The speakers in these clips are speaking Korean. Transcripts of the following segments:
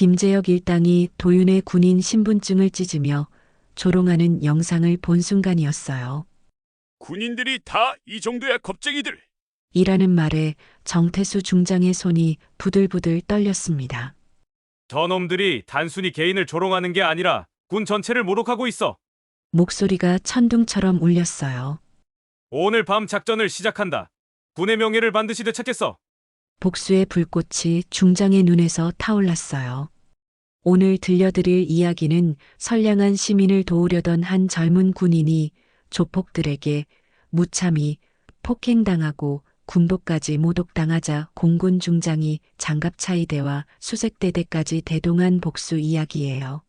김재혁 일당이 도윤의 군인 신분증을 찢으며 조롱하는 영상을 본 순간이었어요. 군인들이 다 이 정도야 겁쟁이들. 이라는 말에 정태수 중장의 손이 부들부들 떨렸습니다. 저놈들이 단순히 개인을 조롱하는 게 아니라 군 전체를 모독하고 있어. 목소리가 천둥처럼 울렸어요. 오늘 밤 작전을 시작한다. 군의 명예를 반드시 되찾겠어. 복수의 불꽃이 중장의 눈에서 타올랐어요. 오늘 들려드릴 이야기는 선량한 시민을 도우려던 한 젊은 군인이 조폭들에게 무참히 폭행당하고 군복까지 모독당하자 공군 중장이 장갑차이대와 수색대대까지 대동한 복수 이야기예요.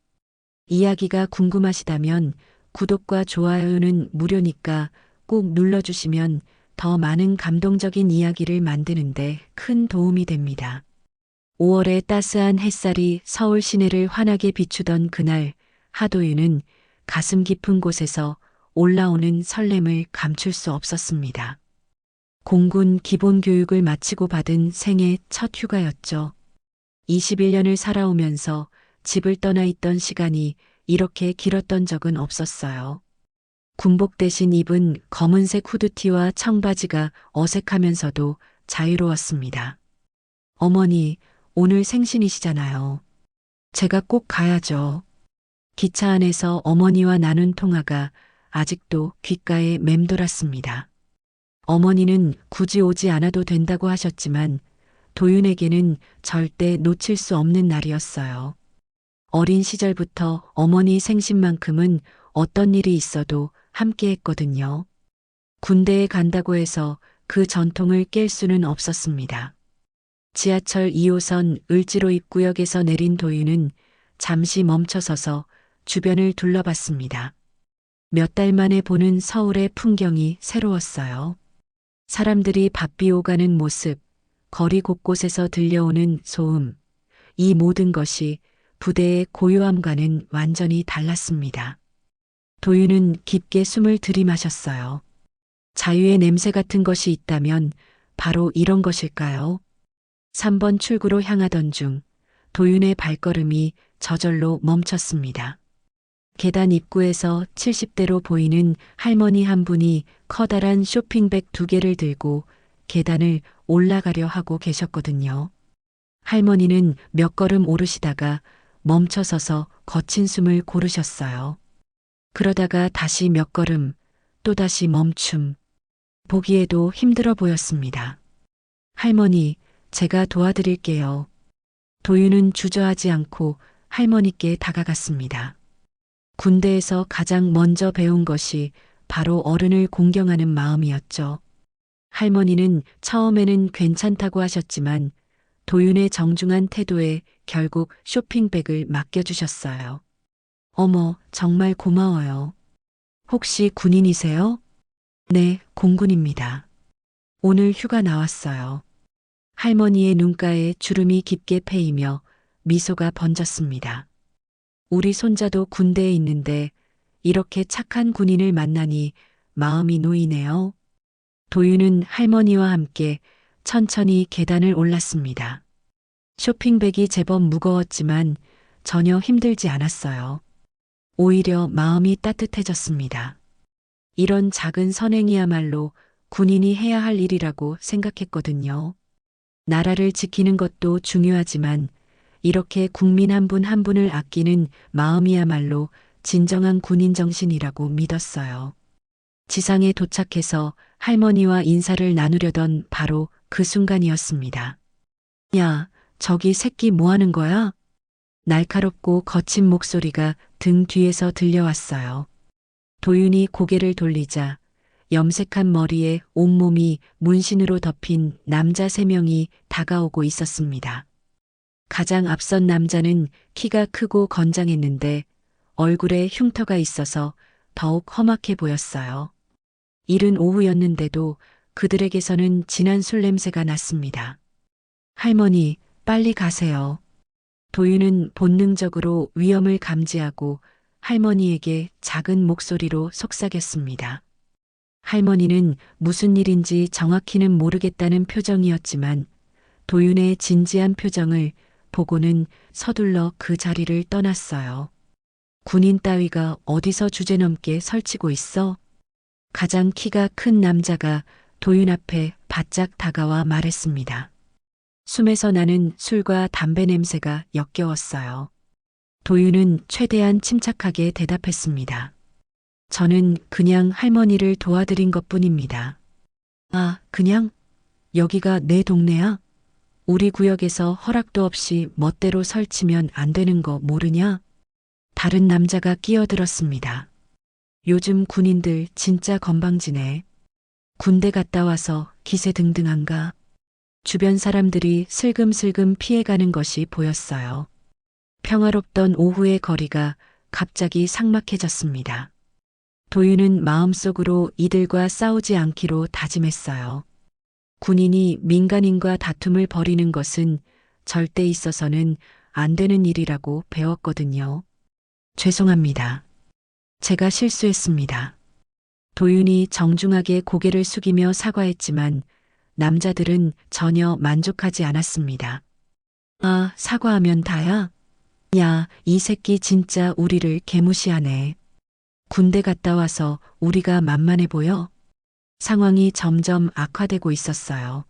이야기가 궁금하시다면 구독과 좋아요는 무료니까 꼭 눌러주시면 더 많은 감동적인 이야기를 만드는데 큰 도움이 됩니다. 5월의 따스한 햇살이 서울 시내를 환하게 비추던 그날, 하도윤은 가슴 깊은 곳에서 올라오는 설렘을 감출 수 없었습니다. 공군 기본교육을 마치고 받은 생애 첫 휴가였죠. 21년을 살아오면서 집을 떠나 있던 시간이 이렇게 길었던 적은 없었어요. 군복 대신 입은 검은색 후드티와 청바지가 어색하면서도 자유로웠습니다. 어머니, 오늘 생신이시잖아요. 제가 꼭 가야죠. 기차 안에서 어머니와 나눈 통화가 아직도 귓가에 맴돌았습니다. 어머니는 굳이 오지 않아도 된다고 하셨지만 도윤에게는 절대 놓칠 수 없는 날이었어요. 어린 시절부터 어머니 생신만큼은 어떤 일이 있어도 함께 했거든요. 군대에 간다고 해서 그 전통을 깰 수는 없었습니다. 지하철 2호선 을지로 입구역에서 내린 도윤은 잠시 멈춰서서 주변을 둘러봤습니다. 몇 달 만에 보는 서울의 풍경이 새로웠어요. 사람들이 바삐 오가는 모습, 거리 곳곳에서 들려오는 소음, 이 모든 것이 부대의 고요함과는 완전히 달랐습니다. 도윤은 깊게 숨을 들이마셨어요. 자유의 냄새 같은 것이 있다면 바로 이런 것일까요? 3번 출구로 향하던 중 도윤의 발걸음이 저절로 멈췄습니다. 계단 입구에서 70대로 보이는 할머니 한 분이 커다란 쇼핑백 2개를 들고 계단을 올라가려 하고 계셨거든요. 할머니는 몇 걸음 오르시다가 멈춰서서 거친 숨을 고르셨어요. 그러다가 다시 몇 걸음, 또다시 멈춤. 보기에도 힘들어 보였습니다. 할머니, 제가 도와드릴게요. 도윤은 주저하지 않고 할머니께 다가갔습니다. 군대에서 가장 먼저 배운 것이 바로 어른을 공경하는 마음이었죠. 할머니는 처음에는 괜찮다고 하셨지만 도윤의 정중한 태도에 결국 쇼핑백을 맡겨주셨어요. 어머, 정말 고마워요. 혹시 군인이세요? 네, 공군입니다. 오늘 휴가 나왔어요. 할머니의 눈가에 주름이 깊게 패이며 미소가 번졌습니다. 우리 손자도 군대에 있는데 이렇게 착한 군인을 만나니 마음이 놓이네요. 도윤은 할머니와 함께 천천히 계단을 올랐습니다. 쇼핑백이 제법 무거웠지만 전혀 힘들지 않았어요. 오히려 마음이 따뜻해졌습니다. 이런 작은 선행이야말로 군인이 해야 할 일이라고 생각했거든요. 나라를 지키는 것도 중요하지만 이렇게 국민 한 분 한 분을 아끼는 마음이야말로 진정한 군인 정신이라고 믿었어요. 지상에 도착해서 할머니와 인사를 나누려던 바로 그 순간이었습니다. 야, 저기 새끼 뭐 하는 거야? 날카롭고 거친 목소리가 등 뒤에서 들려왔어요. 도윤이 고개를 돌리자 염색한 머리에 온몸이 문신으로 덮인 남자 3명이 다가오고 있었습니다. 가장 앞선 남자는 키가 크고 건장했는데 얼굴에 흉터가 있어서 더욱 험악해 보였어요. 이른 오후였는데도 그들에게서는 진한 술 냄새가 났습니다. 할머니, 빨리 가세요. 도윤은 본능적으로 위험을 감지하고 할머니에게 작은 목소리로 속삭였습니다. 할머니는 무슨 일인지 정확히는 모르겠다는 표정이었지만 도윤의 진지한 표정을 보고는 서둘러 그 자리를 떠났어요. 군인 따위가 어디서 주제넘게 설치고 있어? 가장 키가 큰 남자가 도윤 앞에 바짝 다가와 말했습니다. 숨에서 나는 술과 담배 냄새가 역겨웠어요. 도윤은 최대한 침착하게 대답했습니다. 저는 그냥 할머니를 도와드린 것뿐입니다. 아, 그냥? 여기가 내 동네야? 우리 구역에서 허락도 없이 멋대로 설치면 안 되는 거 모르냐? 다른 남자가 끼어들었습니다. 요즘 군인들 진짜 건방지네. 군대 갔다 와서 기세등등한가? 주변 사람들이 슬금슬금 피해가는 것이 보였어요. 평화롭던 오후의 거리가 갑자기 삭막해졌습니다. 도윤은 마음속으로 이들과 싸우지 않기로 다짐했어요. 군인이 민간인과 다툼을 벌이는 것은 절대 있어서는 안 되는 일이라고 배웠거든요. 죄송합니다. 제가 실수했습니다. 도윤이 정중하게 고개를 숙이며 사과했지만 남자들은 전혀 만족하지 않았습니다. 아, 사과하면 다야? 야, 이 새끼 진짜 우리를 개무시하네. 군대 갔다 와서 우리가 만만해 보여? 상황이 점점 악화되고 있었어요.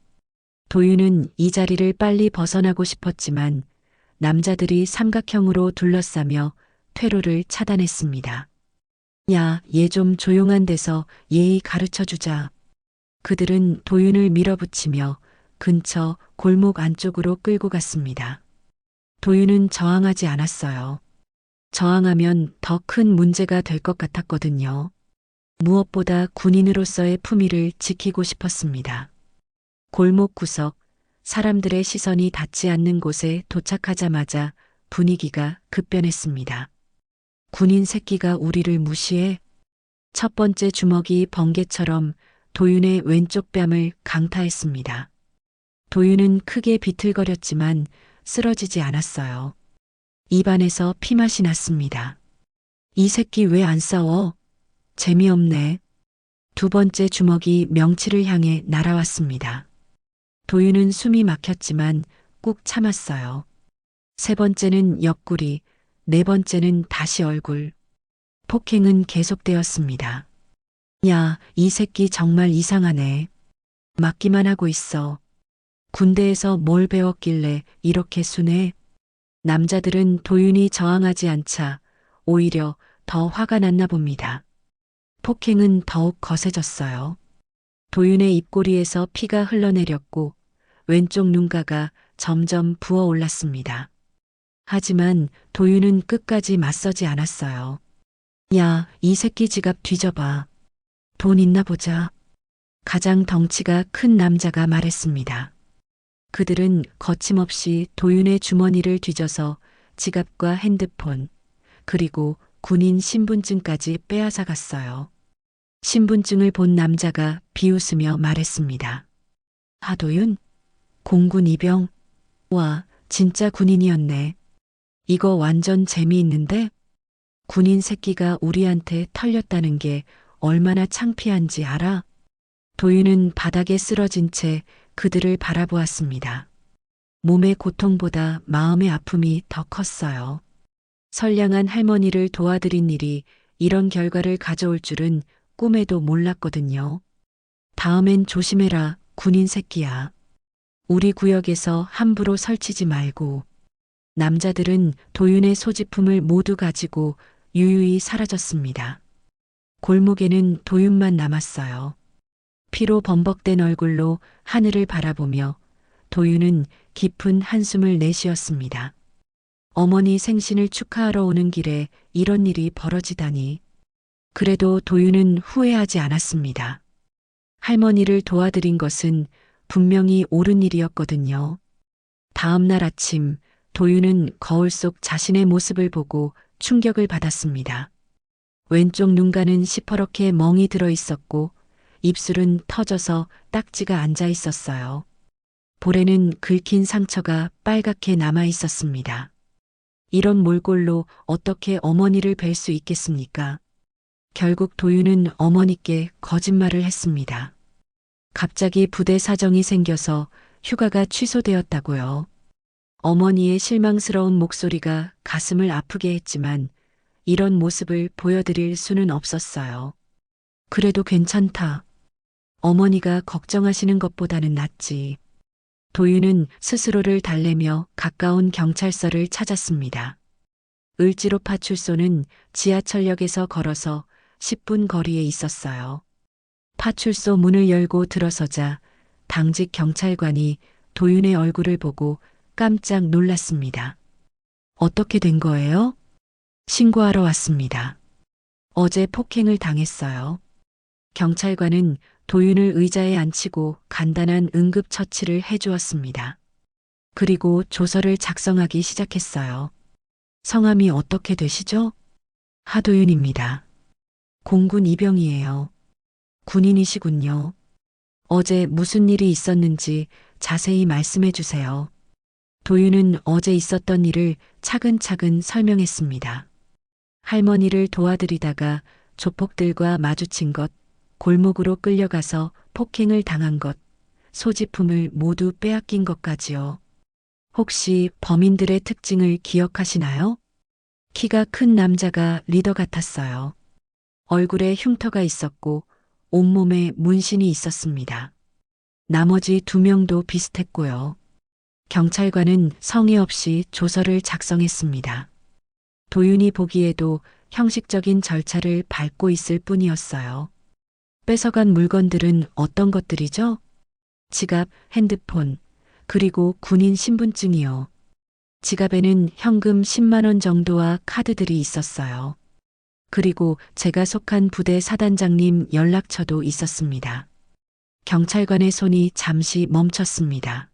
도윤은 이 자리를 빨리 벗어나고 싶었지만 남자들이 삼각형으로 둘러싸며 퇴로를 차단했습니다. 야, 얘 좀 조용한 데서 예의 가르쳐 주자. 그들은 도윤을 밀어붙이며 근처 골목 안쪽으로 끌고 갔습니다. 도윤은 저항하지 않았어요. 저항하면 더 큰 문제가 될 것 같았거든요. 무엇보다 군인으로서의 품위를 지키고 싶었습니다. 골목 구석, 사람들의 시선이 닿지 않는 곳에 도착하자마자 분위기가 급변했습니다. 군인 새끼가 우리를 무시해? 첫 번째 주먹이 번개처럼 도윤의 왼쪽 뺨을 강타했습니다. 도윤은 크게 비틀거렸지만 쓰러지지 않았어요. 입안에서 피맛이 났습니다. 이 새끼 왜 안 싸워? 재미없네. 두 번째 주먹이 명치를 향해 날아왔습니다. 도윤은 숨이 막혔지만 꾹 참았어요. 세 번째는 옆구리, 네 번째는 다시 얼굴. 폭행은 계속되었습니다. 야, 이 새끼 정말 이상하네. 맞기만 하고 있어. 군대에서 뭘 배웠길래 이렇게 순해? 남자들은 도윤이 저항하지 않자 오히려 더 화가 났나 봅니다. 폭행은 더욱 거세졌어요. 도윤의 입꼬리에서 피가 흘러내렸고 왼쪽 눈가가 점점 부어올랐습니다. 하지만 도윤은 끝까지 맞서지 않았어요. 야, 이 새끼 지갑 뒤져봐. 돈 있나 보자. 가장 덩치가 큰 남자가 말했습니다. 그들은 거침없이 도윤의 주머니를 뒤져서 지갑과 핸드폰, 그리고 군인 신분증까지 빼앗아 갔어요. 신분증을 본 남자가 비웃으며 말했습니다. 하도윤? 공군 이병? 와, 진짜 군인이었네. 이거 완전 재미있는데? 군인 새끼가 우리한테 털렸다는 게 얼마나 창피한지 알아? 도윤은 바닥에 쓰러진 채 그들을 바라보았습니다. 몸의 고통보다 마음의 아픔이 더 컸어요. 선량한 할머니를 도와드린 일이 이런 결과를 가져올 줄은 꿈에도 몰랐거든요. 다음엔 조심해라, 군인 새끼야. 우리 구역에서 함부로 설치지 말고. 남자들은 도윤의 소지품을 모두 가지고 유유히 사라졌습니다. 골목에는 도윤만 남았어요. 피로 범벅된 얼굴로 하늘을 바라보며 도윤은 깊은 한숨을 내쉬었습니다. 어머니 생신을 축하하러 오는 길에 이런 일이 벌어지다니. 그래도 도윤은 후회하지 않았습니다. 할머니를 도와드린 것은 분명히 옳은 일이었거든요. 다음 날 아침 도윤은 거울 속 자신의 모습을 보고 충격을 받았습니다. 왼쪽 눈가는 시퍼렇게 멍이 들어 있었고 입술은 터져서 딱지가 앉아 있었어요. 볼에는 긁힌 상처가 빨갛게 남아 있었습니다. 이런 몰골로 어떻게 어머니를 뵐 수 있겠습니까? 결국 도윤은 어머니께 거짓말을 했습니다. 갑자기 부대 사정이 생겨서 휴가가 취소되었다고요. 어머니의 실망스러운 목소리가 가슴을 아프게 했지만 이런 모습을 보여드릴 수는 없었어요. 그래도 괜찮다. 어머니가 걱정하시는 것보다는 낫지. 도윤은 스스로를 달래며 가까운 경찰서를 찾았습니다. 을지로 파출소는 지하철역에서 걸어서 10분 거리에 있었어요. 파출소 문을 열고 들어서자 당직 경찰관이 도윤의 얼굴을 보고 깜짝 놀랐습니다. 어떻게 된 거예요? 신고하러 왔습니다. 어제 폭행을 당했어요. 경찰관은 도윤을 의자에 앉히고 간단한 응급처치를 해주었습니다. 그리고 조서를 작성하기 시작했어요. 성함이 어떻게 되시죠? 하도윤입니다. 공군 이병이에요. 군인이시군요. 어제 무슨 일이 있었는지 자세히 말씀해 주세요. 도윤은 어제 있었던 일을 차근차근 설명했습니다. 할머니를 도와드리다가 조폭들과 마주친 것, 골목으로 끌려가서 폭행을 당한 것, 소지품을 모두 빼앗긴 것까지요. 혹시 범인들의 특징을 기억하시나요? 키가 큰 남자가 리더 같았어요. 얼굴에 흉터가 있었고 온몸에 문신이 있었습니다. 나머지 2명도 비슷했고요. 경찰관은 성의 없이 조서를 작성했습니다. 도윤이 보기에도 형식적인 절차를 밟고 있을 뿐이었어요. 뺏어간 물건들은 어떤 것들이죠? 지갑, 핸드폰, 그리고 군인 신분증이요. 지갑에는 현금 10만 원 정도와 카드들이 있었어요. 그리고 제가 속한 부대 사단장님 연락처도 있었습니다. 경찰관의 손이 잠시 멈췄습니다.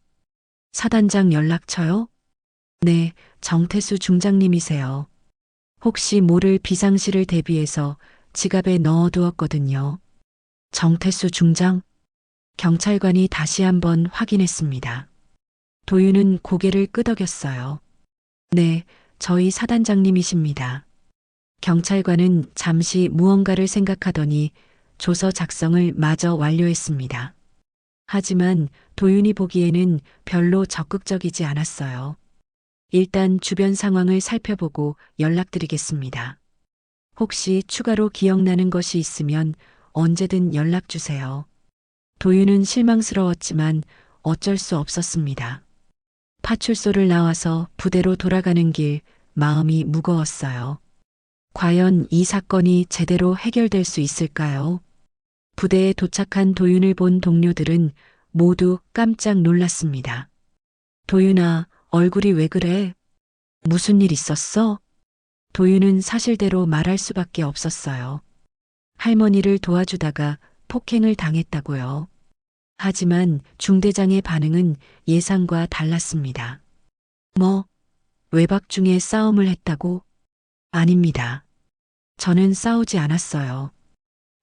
사단장 연락처요? 네, 정태수 중장님이세요. 혹시 모를 비상시를 대비해서 지갑에 넣어두었거든요. 정태수 중장? 경찰관이 다시 한번 확인했습니다. 도윤은 고개를 끄덕였어요. 네, 저희 사단장님이십니다. 경찰관은 잠시 무언가를 생각하더니 조서 작성을 마저 완료했습니다. 하지만 도윤이 보기에는 별로 적극적이지 않았어요. 일단 주변 상황을 살펴보고 연락드리겠습니다. 혹시 추가로 기억나는 것이 있으면 언제든 연락 주세요. 도윤은 실망스러웠지만 어쩔 수 없었습니다. 파출소를 나와서 부대로 돌아가는 길 마음이 무거웠어요. 과연 이 사건이 제대로 해결될 수 있을까요? 부대에 도착한 도윤을 본 동료들은 모두 깜짝 놀랐습니다. 도윤아, 얼굴이 왜 그래? 무슨 일 있었어? 도윤은 사실대로 말할 수밖에 없었어요. 할머니를 도와주다가 폭행을 당했다고요. 하지만 중대장의 반응은 예상과 달랐습니다. 뭐, 외박 중에 싸움을 했다고? 아닙니다. 저는 싸우지 않았어요.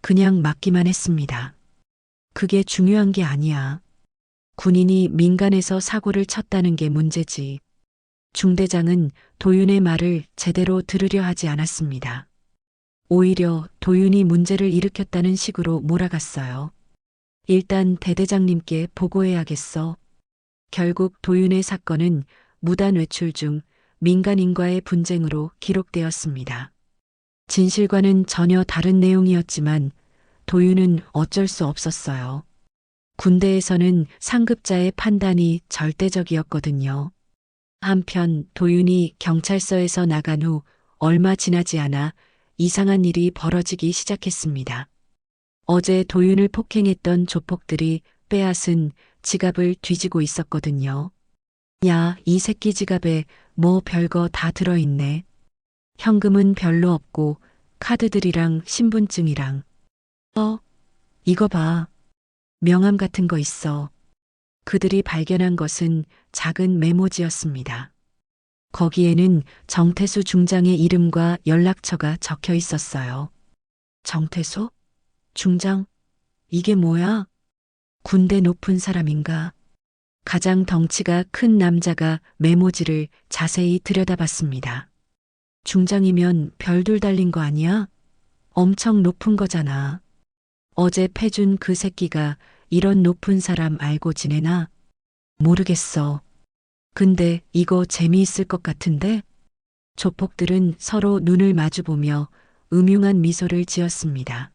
그냥 맞기만 했습니다. 그게 중요한 게 아니야. 군인이 민간에서 사고를 쳤다는 게 문제지. 중대장은 도윤의 말을 제대로 들으려 하지 않았습니다. 오히려 도윤이 문제를 일으켰다는 식으로 몰아갔어요. 일단 대대장님께 보고해야겠어. 결국 도윤의 사건은 무단 외출 중 민간인과의 분쟁으로 기록되었습니다. 진실과는 전혀 다른 내용이었지만 도윤은 어쩔 수 없었어요. 군대에서는 상급자의 판단이 절대적이었거든요. 한편 도윤이 경찰서에서 나간 후 얼마 지나지 않아 이상한 일이 벌어지기 시작했습니다. 어제 도윤을 폭행했던 조폭들이 빼앗은 지갑을 뒤지고 있었거든요. 야, 이 새끼 지갑에 뭐 별거 다 들어있네. 현금은 별로 없고 카드들이랑 신분증이랑. 이거 봐. 명함 같은 거 있어. 그들이 발견한 것은 작은 메모지였습니다. 거기에는 정태수 중장의 이름과 연락처가 적혀 있었어요. 정태수? 중장? 이게 뭐야? 군대 높은 사람인가? 가장 덩치가 큰 남자가 메모지를 자세히 들여다봤습니다. 중장이면 별들 달린 거 아니야? 엄청 높은 거잖아. 어제 패준 그 새끼가 이런 높은 사람 알고 지내나? 모르겠어. 근데 이거 재미있을 것 같은데? 조폭들은 서로 눈을 마주보며 음흉한 미소를 지었습니다.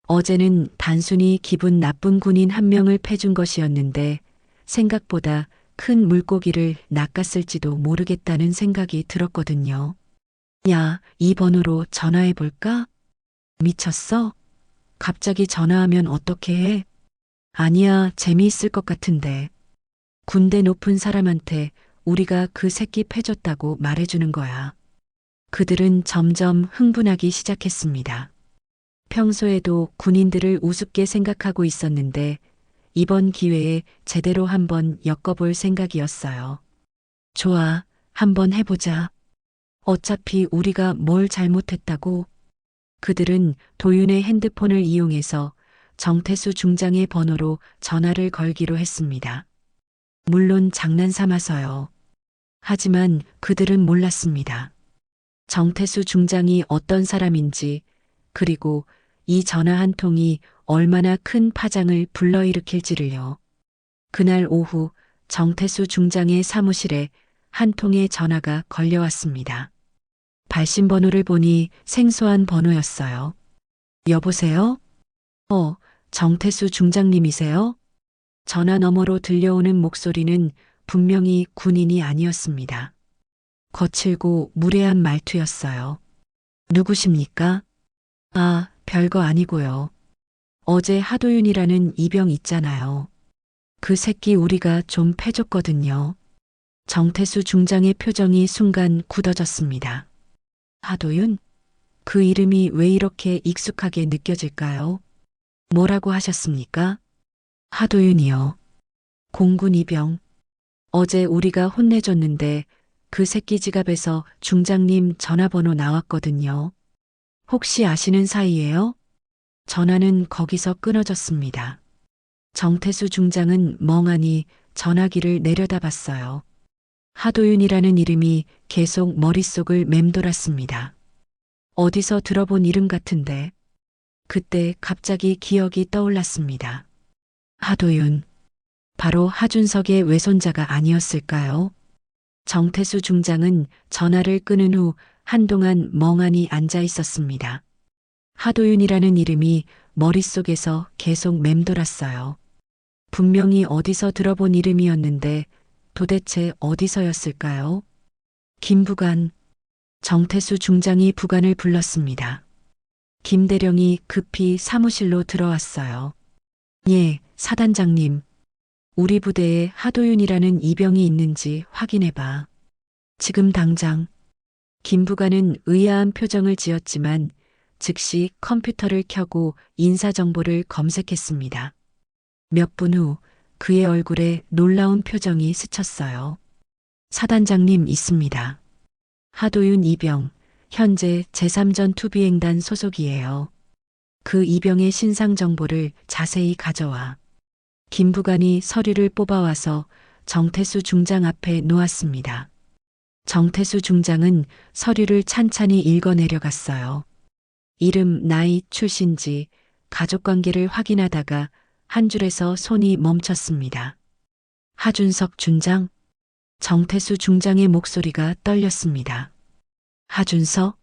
어제는 단순히 기분 나쁜 군인 한 명을 패준 것이었는데 생각보다 큰 물고기를 낚았을지도 모르겠다는 생각이 들었거든요. 야, 이 번호로 전화해 볼까? 미쳤어? 갑자기 전화하면 어떻게 해? 아니야, 재미있을 것 같은데. 군대 높은 사람한테 우리가 그 새끼 패줬다고 말해주는 거야. 그들은 점점 흥분하기 시작했습니다. 평소에도 군인들을 우습게 생각하고 있었는데 이번 기회에 제대로 한번 엮어볼 생각이었어요. 좋아, 한번 해보자. 어차피 우리가 뭘 잘못했다고. 그들은 도윤의 핸드폰을 이용해서 정태수 중장의 번호로 전화를 걸기로 했습니다. 물론 장난삼아서요. 하지만 그들은 몰랐습니다. 정태수 중장이 어떤 사람인지, 그리고 이 전화 한 통이 얼마나 큰 파장을 불러일으킬지를요. 그날 오후 정태수 중장의 사무실에 한 통의 전화가 걸려왔습니다. 발신번호를 보니 생소한 번호였어요. 여보세요? 정태수 중장님이세요? 전화 너머로 들려오는 목소리는 분명히 군인이 아니었습니다. 거칠고 무례한 말투였어요. 누구십니까? 아, 별거 아니고요. 어제 하도윤이라는 이병 있잖아요. 그 새끼 우리가 좀 패줬거든요. 정태수 중장의 표정이 순간 굳어졌습니다. 하도윤? 그 이름이 왜 이렇게 익숙하게 느껴질까요? 뭐라고 하셨습니까? 하도윤이요. 공군 이병. 어제 우리가 혼내줬는데 그 새끼 지갑에서 중장님 전화번호 나왔거든요. 혹시 아시는 사이예요? 전화는 거기서 끊어졌습니다. 정태수 중장은 멍하니 전화기를 내려다봤어요. 하도윤이라는 이름이 계속 머릿속을 맴돌았습니다. 어디서 들어본 이름 같은데. 그때 갑자기 기억이 떠올랐습니다. 하도윤. 바로 하준석의 외손자가 아니었을까요? 정태수 중장은 전화를 끊은 후 한동안 멍하니 앉아 있었습니다. 하도윤이라는 이름이 머릿속에서 계속 맴돌았어요. 분명히 어디서 들어본 이름이었는데 도대체 어디서였을까요? 김부관. 정태수 중장이 부관을 불렀습니다. 김대령이 급히 사무실로 들어왔어요. 예, 사단장님. 우리 부대에 하도윤이라는 이병이 있는지 확인해봐. 지금 당장. 김부관은 의아한 표정을 지었지만 즉시 컴퓨터를 켜고 인사정보를 검색했습니다. 몇 분 후 그의 얼굴에 놀라운 표정이 스쳤어요. 사단장님 있습니다. 하도윤 이병, 현재 제3전 투비행단 소속이에요. 그 이병의 신상 정보를 자세히 가져와. 김부관이 서류를 뽑아와서 정태수 중장 앞에 놓았습니다. 정태수 중장은 서류를 찬찬히 읽어 내려갔어요. 이름, 나이, 출신지, 가족관계를 확인하다가 한 줄에서 손이 멈췄습니다. 하준석 중장? 정태수 중장의 목소리가 떨렸습니다. 하준석?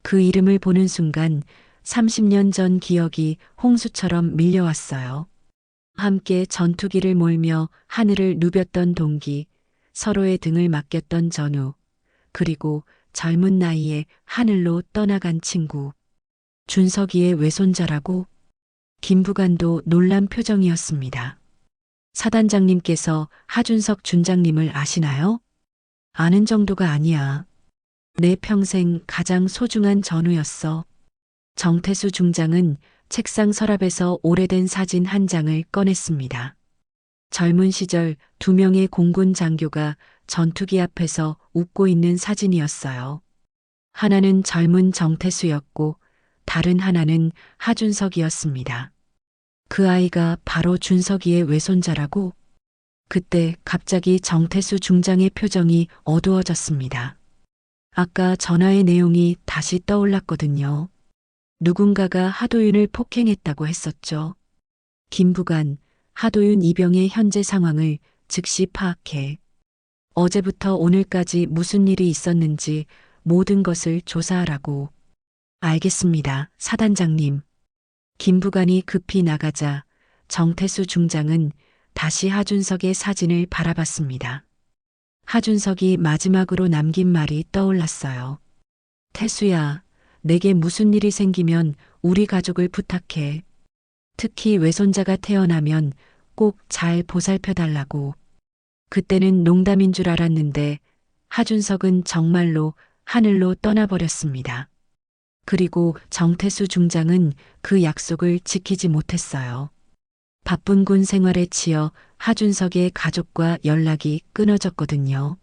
그 이름을 보는 순간 30년 전 기억이 홍수처럼 밀려왔어요. 함께 전투기를 몰며 하늘을 누볐던 동기, 서로의 등을 맡겼던 전우, 그리고 젊은 나이에 하늘로 떠나간 친구. 준석이의 외손자라고? 김부관도 놀란 표정이었습니다. 사단장님께서 하준석 중장님을 아시나요? 아는 정도가 아니야. 내 평생 가장 소중한 전우였어. 정태수 중장은 책상 서랍에서 오래된 사진 한 장을 꺼냈습니다. 젊은 시절 2명의 공군 장교가 전투기 앞에서 웃고 있는 사진이었어요. 하나는 젊은 정태수였고 다른 하나는 하준석이었습니다. 그 아이가 바로 준석이의 외손자라고? 그때 갑자기 정태수 중장의 표정이 어두워졌습니다. 아까 전화의 내용이 다시 떠올랐거든요. 누군가가 하도윤을 폭행했다고 했었죠. 김부관, 하도윤 이병의 현재 상황을 즉시 파악해. 어제부터 오늘까지 무슨 일이 있었는지 모든 것을 조사하라고. 알겠습니다, 사단장님. 김부관이 급히 나가자 정태수 중장은 다시 하준석의 사진을 바라봤습니다. 하준석이 마지막으로 남긴 말이 떠올랐어요. 태수야, 내게 무슨 일이 생기면 우리 가족을 부탁해. 특히 외손자가 태어나면 꼭 잘 보살펴달라고. 그때는 농담인 줄 알았는데 하준석은 정말로 하늘로 떠나버렸습니다. 그리고 정태수 중장은 그 약속을 지키지 못했어요. 바쁜 군 생활에 치여 하준석의 가족과 연락이 끊어졌거든요.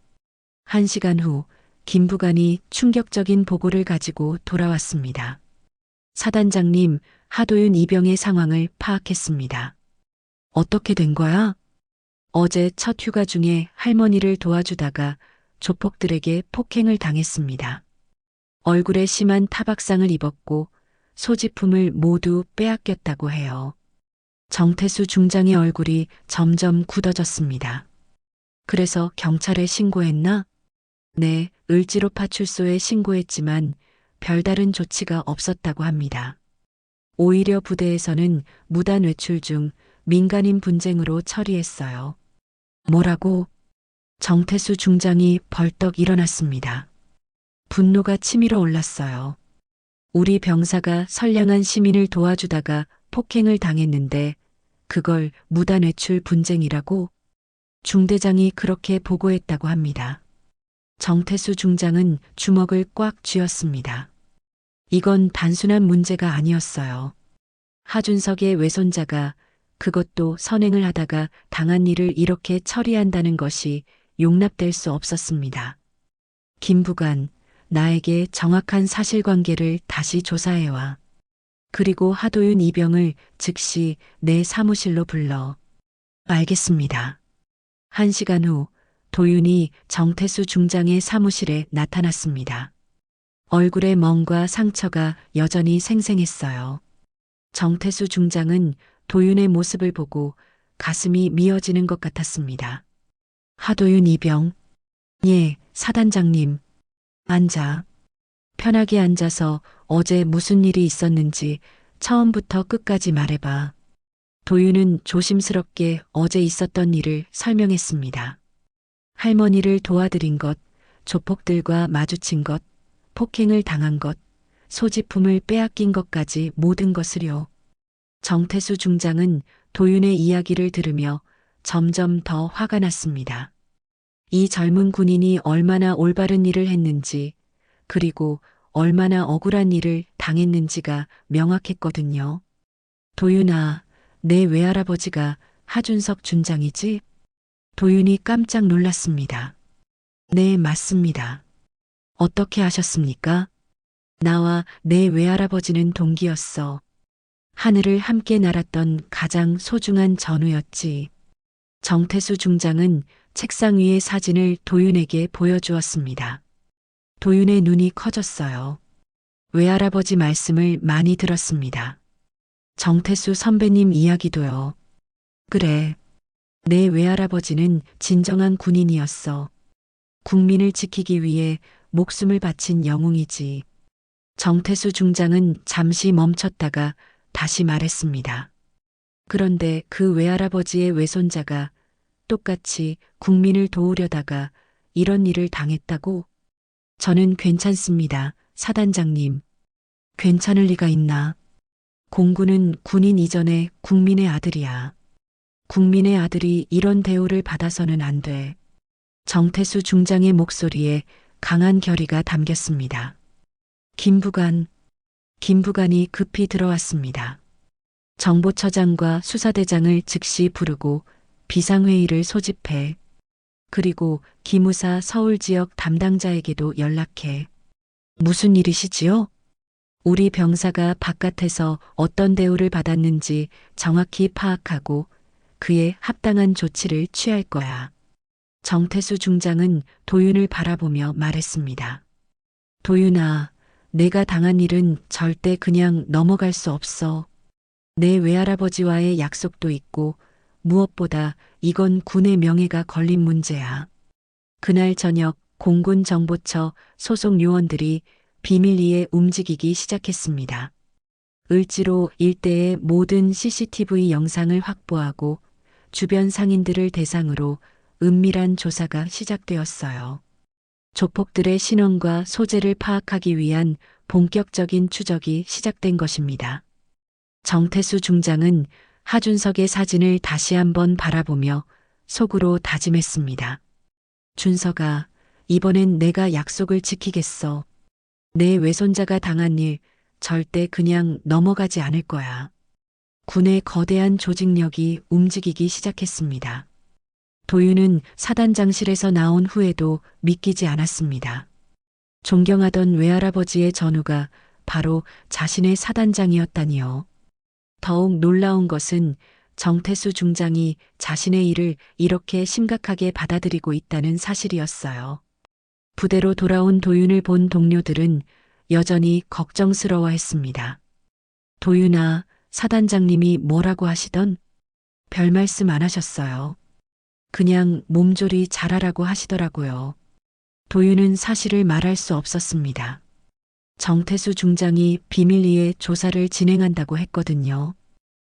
1시간 후 김부관이 충격적인 보고를 가지고 돌아왔습니다. 사단장님, 하도윤 이병의 상황을 파악했습니다. 어떻게 된 거야? 어제 첫 휴가 중에 할머니를 도와주다가 조폭들에게 폭행을 당했습니다. 얼굴에 심한 타박상을 입었고 소지품을 모두 빼앗겼다고 해요. 정태수 중장의 얼굴이 점점 굳어졌습니다. 그래서 경찰에 신고했나? 네, 을지로 파출소에 신고했지만 별다른 조치가 없었다고 합니다. 오히려 부대에서는 무단 외출 중 민간인 분쟁으로 처리했어요. 뭐라고? 정태수 중장이 벌떡 일어났습니다. 분노가 치밀어 올랐어요. 우리 병사가 선량한 시민을 도와주다가 폭행을 당했는데 그걸 무단 외출 분쟁이라고? 중대장이 그렇게 보고했다고 합니다. 정태수 중장은 주먹을 꽉 쥐었습니다. 이건 단순한 문제가 아니었어요. 하준석의 외손자가 그것도 선행을 하다가 당한 일을 이렇게 처리한다는 것이 용납될 수 없었습니다. 김부관, 나에게 정확한 사실관계를 다시 조사해와. 그리고 하도윤 이병을 즉시 내 사무실로 불러. 알겠습니다. 1시간 후 도윤이 정태수 중장의 사무실에 나타났습니다. 얼굴에 멍과 상처가 여전히 생생했어요. 정태수 중장은 도윤의 모습을 보고 가슴이 미어지는 것 같았습니다. 하도윤 이병. 예, 사단장님. 앉아. 편하게 앉아서 어제 무슨 일이 있었는지 처음부터 끝까지 말해봐. 도윤은 조심스럽게 어제 있었던 일을 설명했습니다. 할머니를 도와드린 것, 조폭들과 마주친 것, 폭행을 당한 것, 소지품을 빼앗긴 것까지 모든 것을요. 정태수 중장은 도윤의 이야기를 들으며 점점 더 화가 났습니다. 이 젊은 군인이 얼마나 올바른 일을 했는지, 그리고 얼마나 억울한 일을 당했는지가 명확했거든요. 도윤아, 내 외할아버지가 하준석 중장이지? 도윤이 깜짝 놀랐습니다. 네, 맞습니다. 어떻게 하셨습니까? 나와 내 외할아버지는 동기였어. 하늘을 함께 날았던 가장 소중한 전우였지. 정태수 중장은 책상 위의 사진을 도윤에게 보여주었습니다. 도윤의 눈이 커졌어요. 외할아버지 말씀을 많이 들었습니다. 정태수 선배님 이야기도요. 그래. 내 외할아버지는 진정한 군인이었어. 국민을 지키기 위해 목숨을 바친 영웅이지. 정태수 중장은 잠시 멈췄다가 다시 말했습니다. 그런데 그 외할아버지의 외손자가 똑같이 국민을 도우려다가 이런 일을 당했다고? 저는 괜찮습니다, 사단장님. 괜찮을 리가 있나? 공군은 군인 이전에 국민의 아들이야. 국민의 아들이 이런 대우를 받아서는 안 돼. 정태수 중장의 목소리에 강한 결의가 담겼습니다. 김부관이 급히 들어왔습니다. 정보처장과 수사대장을 즉시 부르고 비상회의를 소집해. 그리고 기무사 서울지역 담당자에게도 연락해. 무슨 일이시지요? 우리 병사가 바깥에서 어떤 대우를 받았는지 정확히 파악하고 그에 합당한 조치를 취할 거야. 정태수 중장은 도윤을 바라보며 말했습니다. 도윤아, 내가 당한 일은 절대 그냥 넘어갈 수 없어. 내 외할아버지와의 약속도 있고 무엇보다 이건 군의 명예가 걸린 문제야. 그날 저녁 공군 정보처 소속 요원들이 비밀리에 움직이기 시작했습니다. 을지로 일대의 모든 CCTV 영상을 확보하고 주변 상인들을 대상으로 은밀한 조사가 시작되었어요. 조폭들의 신원과 소재를 파악하기 위한 본격적인 추적이 시작된 것입니다. 정태수 중장은 하준석의 사진을 다시 한번 바라보며 속으로 다짐했습니다. 준석아, 이번엔 내가 약속을 지키겠어. 내 외손자가 당한 일 절대 그냥 넘어가지 않을 거야. 군의 거대한 조직력이 움직이기 시작했습니다. 도윤은 사단장실에서 나온 후에도 믿기지 않았습니다. 존경하던 외할아버지의 전우가 바로 자신의 사단장이었다니요. 더욱 놀라운 것은 정태수 중장이 자신의 일을 이렇게 심각하게 받아들이고 있다는 사실이었어요. 부대로 돌아온 도윤을 본 동료들은 여전히 걱정스러워했습니다. 도윤아, 사단장님이 뭐라고 하시던? 별 말씀 안 하셨어요. 그냥 몸조리 잘하라고 하시더라고요. 도윤은 사실을 말할 수 없었습니다. 정태수 중장이 비밀리에 조사를 진행한다고 했거든요.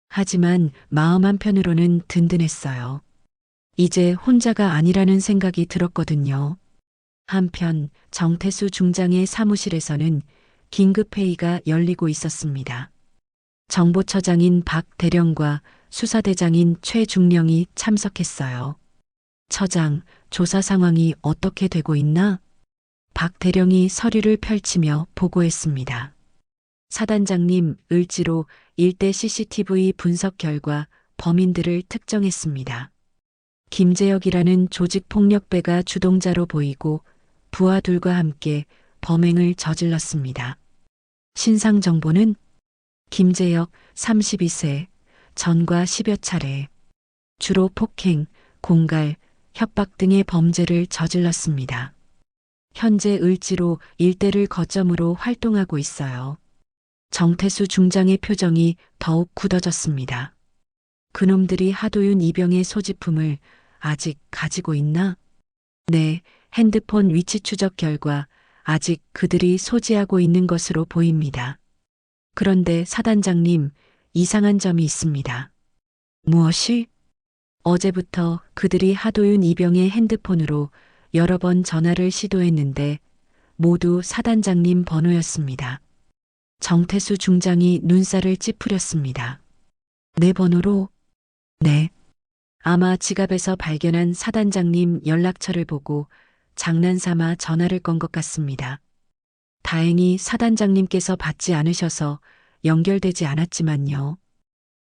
하지만 마음 한편으로는 든든했어요. 이제 혼자가 아니라는 생각이 들었거든요. 한편 정태수 중장의 사무실에서는 긴급회의가 열리고 있었습니다. 정보처장인 박 대령과 수사대장인 최중령이 참석했어요. 처장, 조사 상황이 어떻게 되고 있나? 박 대령이 서류를 펼치며 보고했습니다. 사단장님, 을지로 일대 CCTV 분석 결과 범인들을 특정했습니다. 김재혁이라는 조직폭력배가 주동자로 보이고 부하들과 함께 범행을 저질렀습니다. 신상 정보는 김재혁 32세, 전과 10여 차례, 주로 폭행, 공갈, 협박 등의 범죄를 저질렀습니다. 현재 을지로 일대를 거점으로 활동하고 있어요. 정태수 중장의 표정이 더욱 굳어졌습니다. 그놈들이 하도윤 이병의 소지품을 아직 가지고 있나? 네, 핸드폰 위치 추적 결과 아직 그들이 소지하고 있는 것으로 보입니다. 그런데 사단장님, 이상한 점이 있습니다. 무엇이? 어제부터 그들이 하도윤 이병의 핸드폰으로 여러 번 전화를 시도했는데 모두 사단장님 번호였습니다. 정태수 중장이 눈살을 찌푸렸습니다. 내 번호로? 네. 아마 지갑에서 발견한 사단장님 연락처를 보고 장난삼아 전화를 건 것 같습니다. 다행히 사단장님께서 받지 않으셔서 연결되지 않았지만요.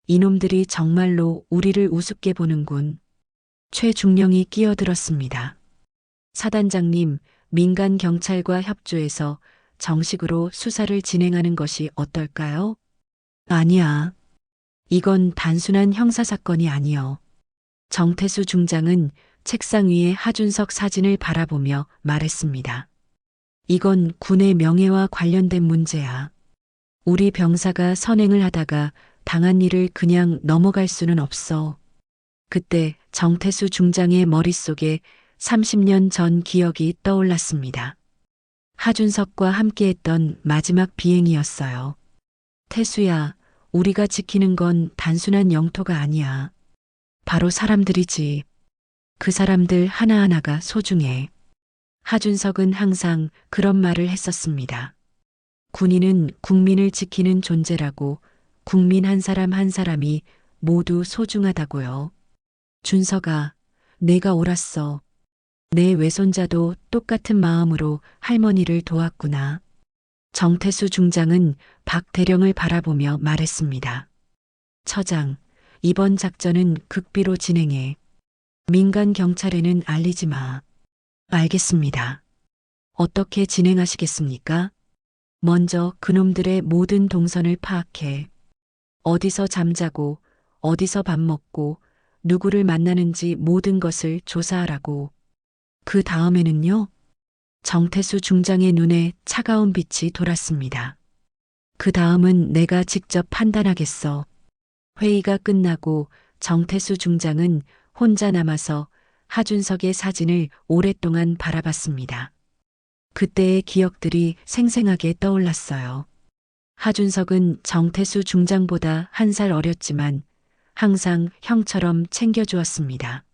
이놈들이 정말로 우리를 우습게 보는군. 최중령이 끼어들었습니다. 사단장님, 민간 경찰과 협조해서 정식으로 수사를 진행하는 것이 어떨까요? 아니야. 이건 단순한 형사사건이 아니여. 정태수 중장은 책상 위에 하준석 사진을 바라보며 말했습니다. 이건 군의 명예와 관련된 문제야. 우리 병사가 선행을 하다가 당한 일을 그냥 넘어갈 수는 없어. 그때 정태수 중장의 머릿속에 30년 전 기억이 떠올랐습니다. 하준석과 함께했던 마지막 비행이었어요. 태수야, 우리가 지키는 건 단순한 영토가 아니야. 바로 사람들이지. 그 사람들 하나하나가 소중해. 하준석은 항상 그런 말을 했었습니다. 군인은 국민을 지키는 존재라고, 국민 한 사람 한 사람이 모두 소중하다고요. 준석아, 내가 옳았어. 내 외손자도 똑같은 마음으로 할머니를 도왔구나. 정태수 중장은 박 대령을 바라보며 말했습니다. 처장, 이번 작전은 극비로 진행해. 민간 경찰에는 알리지 마. 알겠습니다. 어떻게 진행하시겠습니까? 먼저 그놈들의 모든 동선을 파악해. 어디서 잠자고, 어디서 밥 먹고, 누구를 만나는지 모든 것을 조사하라고. 그 다음에는요? 정태수 중장의 눈에 차가운 빛이 돌았습니다. 그 다음은 내가 직접 판단하겠어. 회의가 끝나고 정태수 중장은 혼자 남아서 하준석의 사진을 오랫동안 바라봤습니다. 그때의 기억들이 생생하게 떠올랐어요. 하준석은 정태수 중장보다 1살 어렸지만 항상 형처럼 챙겨주었습니다.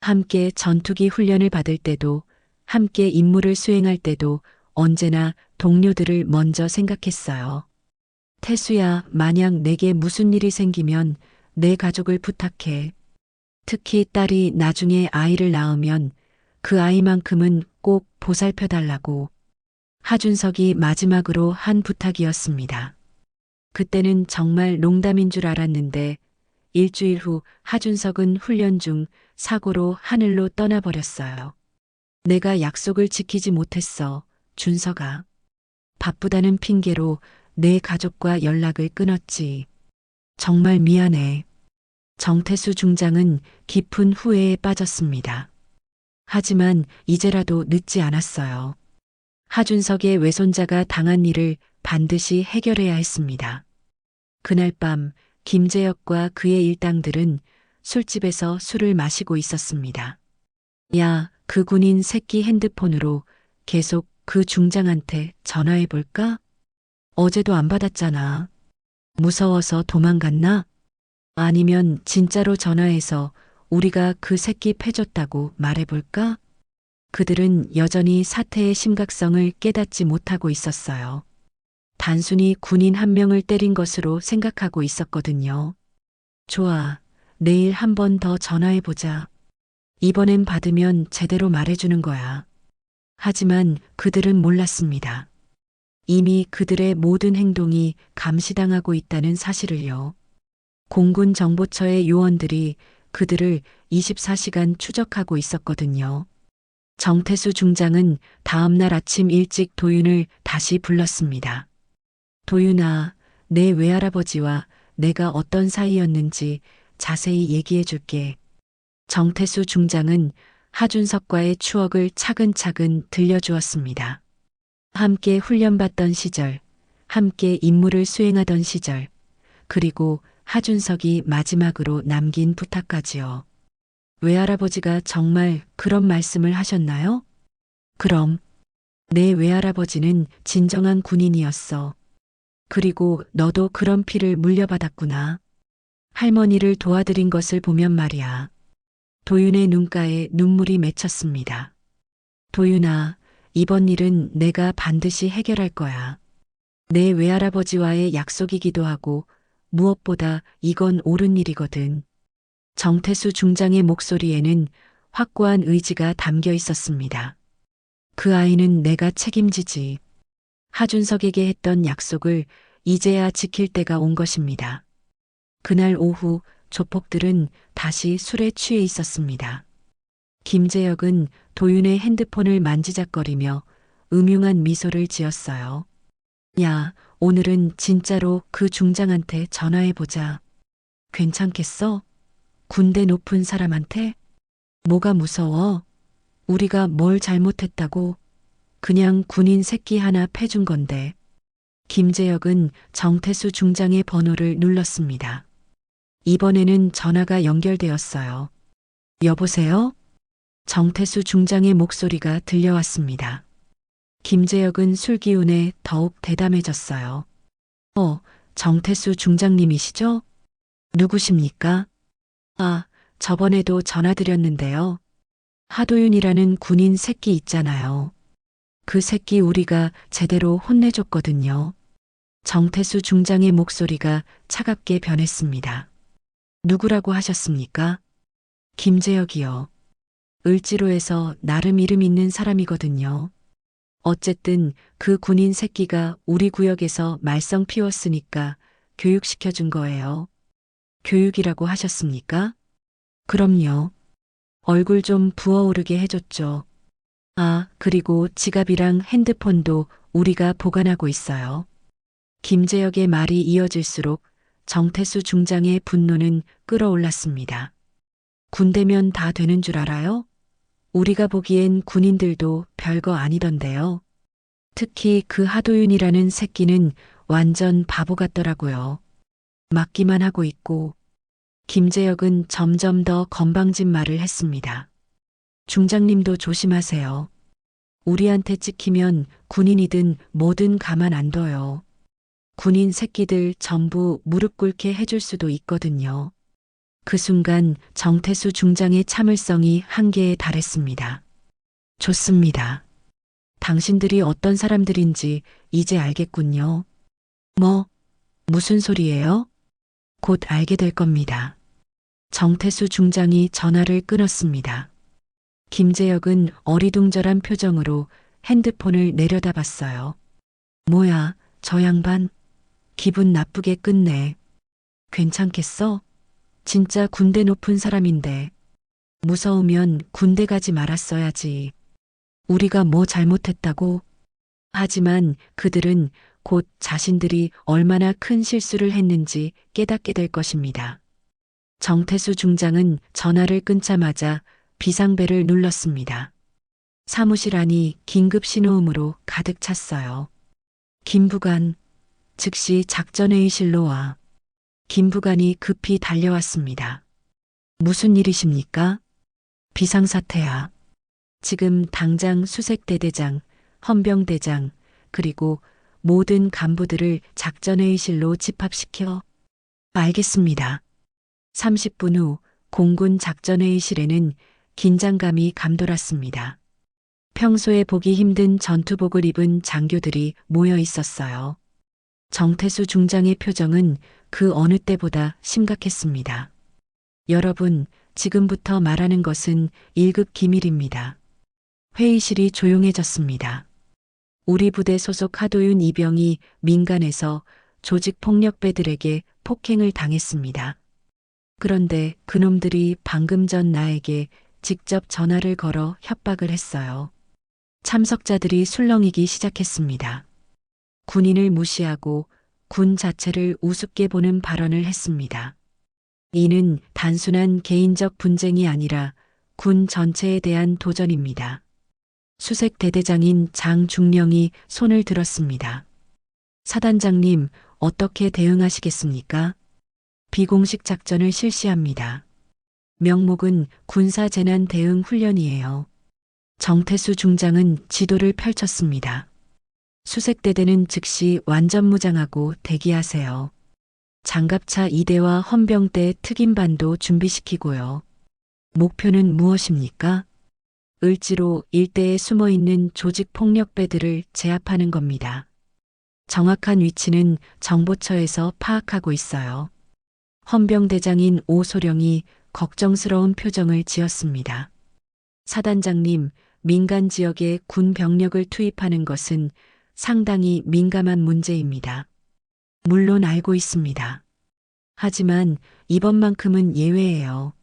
함께 전투기 훈련을 받을 때도, 함께 임무를 수행할 때도 언제나 동료들을 먼저 생각했어요. 태수야, 만약 내게 무슨 일이 생기면 내 가족을 부탁해. 특히 딸이 나중에 아이를 낳으면 그 아이만큼은 꼭 보살펴 달라고. 하준석이 마지막으로 한 부탁이었습니다. 그때는 정말 농담인 줄 알았는데 일주일 후 하준석은 훈련 중 사고로 하늘로 떠나버렸어요. 내가 약속을 지키지 못했어, 준석아. 바쁘다는 핑계로 내 가족과 연락을 끊었지. 정말 미안해. 정태수 중장은 깊은 후회에 빠졌습니다. 하지만 이제라도 늦지 않았어요. 하준석의 외손자가 당한 일을 반드시 해결해야 했습니다. 그날 밤 김재혁과 그의 일당들은 술집에서 술을 마시고 있었습니다. 야, 그 군인 새끼 핸드폰으로 계속 그 중장한테 전화해 볼까? 어제도 안 받았잖아. 무서워서 도망갔나? 아니면 진짜로 전화해서 우리가 그 새끼 패줬다고 말해볼까? 그들은 여전히 사태의 심각성을 깨닫지 못하고 있었어요. 단순히 군인 한 명을 때린 것으로 생각하고 있었거든요. 좋아, 내일 한 번 더 전화해보자. 이번엔 받으면 제대로 말해주는 거야. 하지만 그들은 몰랐습니다. 이미 그들의 모든 행동이 감시당하고 있다는 사실을요. 공군 정보처의 요원들이 그들을 24시간 추적하고 있었거든요. 정태수 중장은 다음 날 아침 일찍 도윤을 다시 불렀습니다. 도윤아, 내 외할아버지와 내가 어떤 사이였는지 자세히 얘기해 줄게. 정태수 중장은 하준석과의 추억을 차근차근 들려주었습니다. 함께 훈련받던 시절, 함께 임무를 수행하던 시절, 그리고 하준석이 마지막으로 남긴 부탁까지요. 외할아버지가 정말 그런 말씀을 하셨나요? 그럼, 내 외할아버지는 진정한 군인이었어. 그리고 너도 그런 피를 물려받았구나. 할머니를 도와드린 것을 보면 말이야. 도윤의 눈가에 눈물이 맺혔습니다. 도윤아, 이번 일은 내가 반드시 해결할 거야. 내 외할아버지와의 약속이기도 하고 무엇보다 이건 옳은 일이거든. 정태수 중장의 목소리에는 확고한 의지가 담겨 있었습니다. 그 아이는 내가 책임지지. 하준석에게 했던 약속을 이제야 지킬 때가 온 것입니다. 그날 오후 조폭들은 다시 술에 취해 있었습니다. 김재혁은 도윤의 핸드폰을 만지작거리며 음흉한 미소를 지었어요. 야, 오늘은 진짜로 그 중장한테 전화해보자. 괜찮겠어? 군대 높은 사람한테? 뭐가 무서워? 우리가 뭘 잘못했다고? 그냥 군인 새끼 하나 패준 건데. 김재혁은 정태수 중장의 번호를 눌렀습니다. 이번에는 전화가 연결되었어요. 여보세요? 정태수 중장의 목소리가 들려왔습니다. 김재혁은 술 기운에 더욱 대담해졌어요. 정태수 중장님이시죠? 누구십니까? 아, 저번에도 전화드렸는데요. 하도윤이라는 군인 새끼 있잖아요. 그 새끼 우리가 제대로 혼내줬거든요. 정태수 중장의 목소리가 차갑게 변했습니다. 누구라고 하셨습니까? 김재혁이요. 을지로에서 나름 이름 있는 사람이거든요. 어쨌든 그 군인 새끼가 우리 구역에서 말썽 피웠으니까 교육시켜준 거예요. 교육이라고 하셨습니까? 그럼요. 얼굴 좀 부어오르게 해줬죠. 아, 그리고 지갑이랑 핸드폰도 우리가 보관하고 있어요. 김재혁의 말이 이어질수록 정태수 중장의 분노는 끌어올랐습니다. 군대면 다 되는 줄 알아요? 우리가 보기엔 군인들도 별거 아니던데요. 특히 그 하도윤이라는 새끼는 완전 바보 같더라고요. 맞기만 하고 있고. 김재혁은 점점 더 건방진 말을 했습니다. 중장님도 조심하세요. 우리한테 찍히면 군인이든 뭐든 가만 안 둬요. 군인 새끼들 전부 무릎 꿇게 해줄 수도 있거든요. 그 순간 정태수 중장의 참을성이 한계에 달했습니다. 좋습니다. 당신들이 어떤 사람들인지 이제 알겠군요. 뭐, 무슨 소리예요? 곧 알게 될 겁니다. 정태수 중장이 전화를 끊었습니다. 김재혁은 어리둥절한 표정으로 핸드폰을 내려다봤어요. 뭐야, 저 양반? 기분 나쁘게 끝내. 괜찮겠어? 진짜 군대 높은 사람인데. 무서우면 군대 가지 말았어야지. 우리가 뭐 잘못했다고? 하지만 그들은 곧 자신들이 얼마나 큰 실수를 했는지 깨닫게 될 것입니다. 정태수 중장은 전화를 끊자마자 비상벨을 눌렀습니다. 사무실 안이 긴급 신호음으로 가득 찼어요. 김부관, 즉시 작전회의실로 와. 김부관이 급히 달려왔습니다. 무슨 일이십니까? 비상사태야. 지금 당장 수색대대장, 헌병대장, 그리고 모든 간부들을 작전회의실로 집합시켜. 알겠습니다. 30분 후 공군 작전회의실에는 긴장감이 감돌았습니다. 평소에 보기 힘든 전투복을 입은 장교들이 모여 있었어요. 정태수 중장의 표정은 그 어느 때보다 심각했습니다. 여러분, 지금부터 말하는 것은 1급 기밀입니다. 회의실이 조용해졌습니다. 우리 부대 소속 하도윤 이병이 민간에서 조직폭력배들에게 폭행을 당했습니다. 그런데 그놈들이 방금 전 나에게 직접 전화를 걸어 협박을 했어요. 참석자들이 술렁이기 시작했습니다. 군인을 무시하고 군 자체를 우습게 보는 발언을 했습니다. 이는 단순한 개인적 분쟁이 아니라 군 전체에 대한 도전입니다. 수색 대대장인 장중령이 손을 들었습니다. 사단장님, 어떻게 대응하시겠습니까? 비공식 작전을 실시합니다. 명목은 군사재난 대응 훈련이에요. 정태수 중장은 지도를 펼쳤습니다. 수색대대는 즉시 완전 무장하고 대기하세요. 장갑차 2대와 헌병대 특임반도 준비시키고요. 목표는 무엇입니까? 을지로 일대에 숨어있는 조직폭력배들을 제압하는 겁니다. 정확한 위치는 정보처에서 파악하고 있어요. 헌병대장인 오소령이 걱정스러운 표정을 지었습니다. 사단장님, 민간 지역에 군 병력을 투입하는 것은 상당히 민감한 문제입니다. 물론 알고 있습니다. 하지만 이번만큼은 예외예요.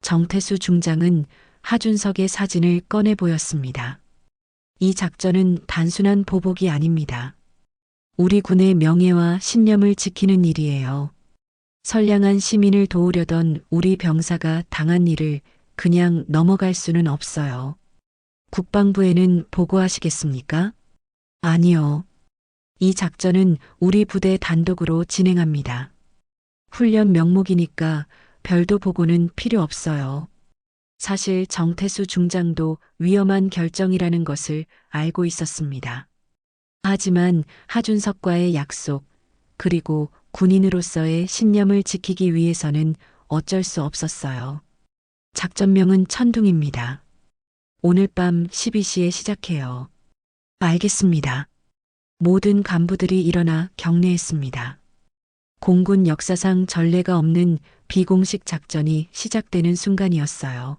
정태수 중장은 하준석의 사진을 꺼내 보였습니다. 이 작전은 단순한 보복이 아닙니다. 우리 군의 명예와 신념을 지키는 일이에요. 선량한 시민을 도우려던 우리 병사가 당한 일을 그냥 넘어갈 수는 없어요. 국방부에는 보고하시겠습니까? 아니요. 이 작전은 우리 부대 단독으로 진행합니다. 훈련 명목이니까 별도 보고는 필요 없어요. 사실 정태수 중장도 위험한 결정이라는 것을 알고 있었습니다. 하지만 하준석과의 약속, 그리고 군인으로서의 신념을 지키기 위해서는 어쩔 수 없었어요. 작전명은 천둥입니다. 오늘 밤 12시에 시작해요. 알겠습니다. 모든 간부들이 일어나 격려했습니다. 공군 역사상 전례가 없는 비공식 작전이 시작되는 순간이었어요.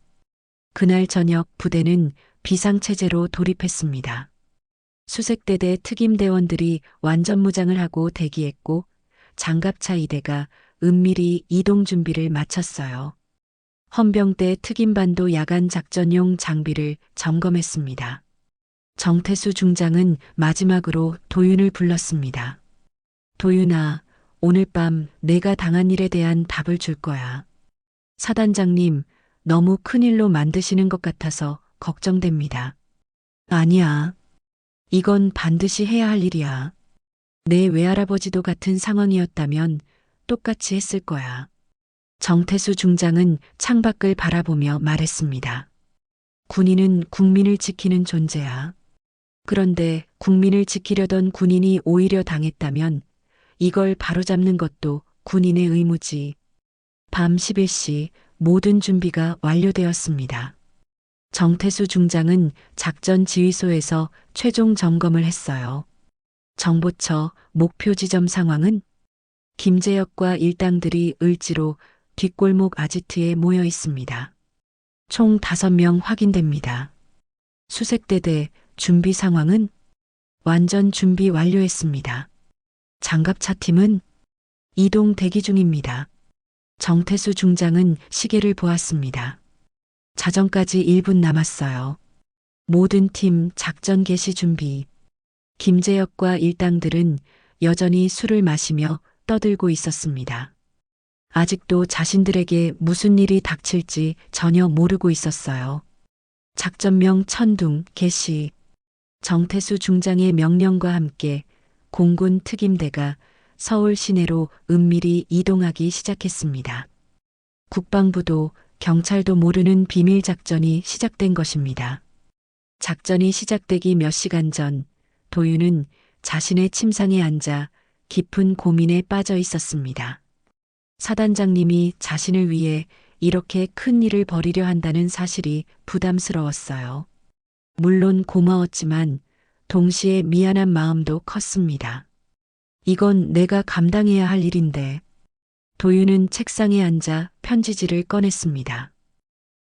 그날 저녁 부대는 비상체제로 돌입했습니다. 수색대대 특임대원들이 완전무장을 하고 대기했고 장갑차 2대가 은밀히 이동 준비를 마쳤어요. 헌병대 특임반도 야간 작전용 장비를 점검했습니다. 정태수 중장은 마지막으로 도윤을 불렀습니다. 도윤아, 오늘 밤 내가 당한 일에 대한 답을 줄 거야. 사단장님, 너무 큰일로 만드시는 것 같아서 걱정됩니다. 아니야. 이건 반드시 해야 할 일이야. 내 외할아버지도 같은 상황이었다면 똑같이 했을 거야. 정태수 중장은 창밖을 바라보며 말했습니다. 군인은 국민을 지키는 존재야. 그런데 국민을 지키려던 군인이 오히려 당했다면 이걸 바로잡는 것도 군인의 의무지. 밤 11시 모든 준비가 완료되었습니다. 정태수 중장은 작전 지휘소에서 최종 점검을 했어요. 정보처 목표 지점 상황은 김재혁과 일당들이 을지로 뒷골목 아지트에 모여 있습니다. 총 5명 확인됩니다. 수색대대 준비 상황은 완전 준비 완료했습니다. 장갑차 팀은 이동 대기 중입니다. 정태수 중장은 시계를 보았습니다. 자정까지 1분 남았어요. 모든 팀 작전 개시 준비. 김재혁과 일당들은 여전히 술을 마시며 떠들고 있었습니다. 아직도 자신들에게 무슨 일이 닥칠지 전혀 모르고 있었어요. 작전명 천둥 개시. 정태수 중장의 명령과 함께 공군 특임대가 서울 시내로 은밀히 이동하기 시작했습니다. 국방부도 경찰도 모르는 비밀 작전이 시작된 것입니다. 작전이 시작되기 몇 시간 전 도윤은 자신의 침상에 앉아 깊은 고민에 빠져 있었습니다. 사단장님이 자신을 위해 이렇게 큰 일을 벌이려 한다는 사실이 부담스러웠어요. 물론 고마웠지만 동시에 미안한 마음도 컸습니다. 이건 내가 감당해야 할 일인데. 도윤은 책상에 앉아 편지지를 꺼냈습니다.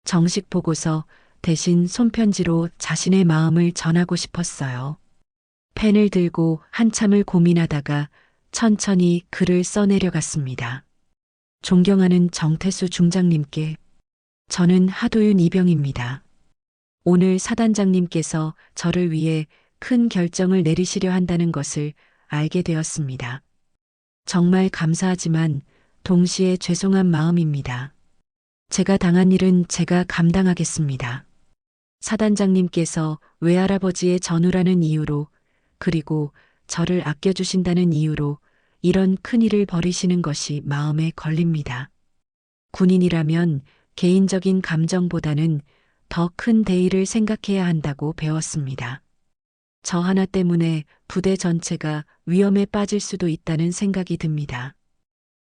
정식 보고서 대신 손편지로 자신의 마음을 전하고 싶었어요. 펜을 들고 한참을 고민하다가 천천히 글을 써내려갔습니다. 존경하는 정태수 중장님께, 저는 하도윤 이병입니다. 오늘 사단장님께서 저를 위해 큰 결정을 내리시려 한다는 것을 알게 되었습니다. 정말 감사하지만 동시에 죄송한 마음입니다. 제가 당한 일은 제가 감당하겠습니다. 사단장님께서 외할아버지의 전우라는 이유로 그리고 저를 아껴주신다는 이유로 이런 큰일을 벌이시는 것이 마음에 걸립니다. 군인이라면 개인적인 감정보다는 더 큰 대의를 생각해야 한다고 배웠습니다. 저 하나 때문에 부대 전체가 위험에 빠질 수도 있다는 생각이 듭니다.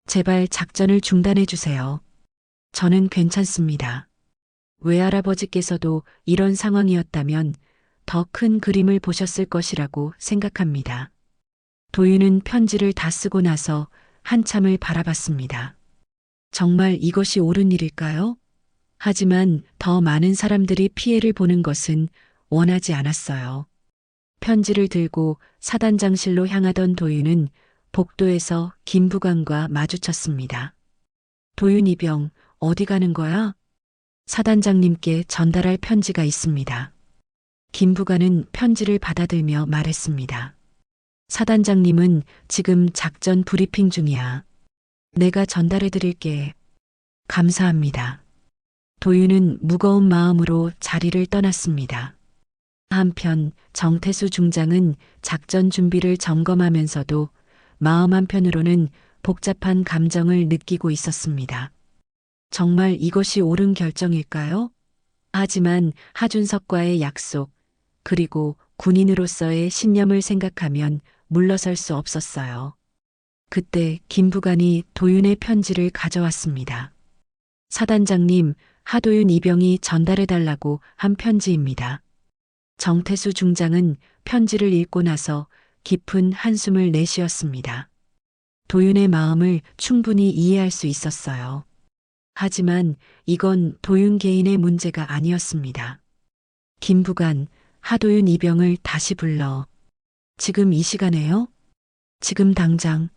제발 작전을 중단해 주세요. 저는 괜찮습니다. 외할아버지께서도 이런 상황이었다면 더 큰 그림을 보셨을 것이라고 생각합니다. 도윤은 편지를 다 쓰고 나서 한참을 바라봤습니다. 정말 이것이 옳은 일일까요? 하지만 더 많은 사람들이 피해를 보는 것은 원하지 않았어요. 편지를 들고 사단장실로 향하던 도윤은 복도에서 김부관과 마주쳤습니다. 도윤 이병, 어디 가는 거야? 사단장님께 전달할 편지가 있습니다. 김부관은 편지를 받아들며 말했습니다. 사단장님은 지금 작전 브리핑 중이야. 내가 전달해 드릴게. 감사합니다. 도윤은 무거운 마음으로 자리를 떠났습니다. 한편 정태수 중장은 작전 준비를 점검하면서도 마음 한편으로는 복잡한 감정을 느끼고 있었습니다. 정말 이것이 옳은 결정일까요? 하지만 하준석과의 약속, 그리고 군인으로서의 신념을 생각하면 물러설 수 없었어요. 그때 김부관이 도윤의 편지를 가져왔습니다. 사단장님, 하도윤 이병이 전달해달라고 한 편지입니다. 정태수 중장은 편지를 읽고 나서 깊은 한숨을 내쉬었습니다. 도윤의 마음을 충분히 이해할 수 있었어요. 하지만 이건 도윤 개인의 문제가 아니었습니다. 김부관, 하도윤 이병을 다시 불러. 지금 이 시간에요? 지금 당장.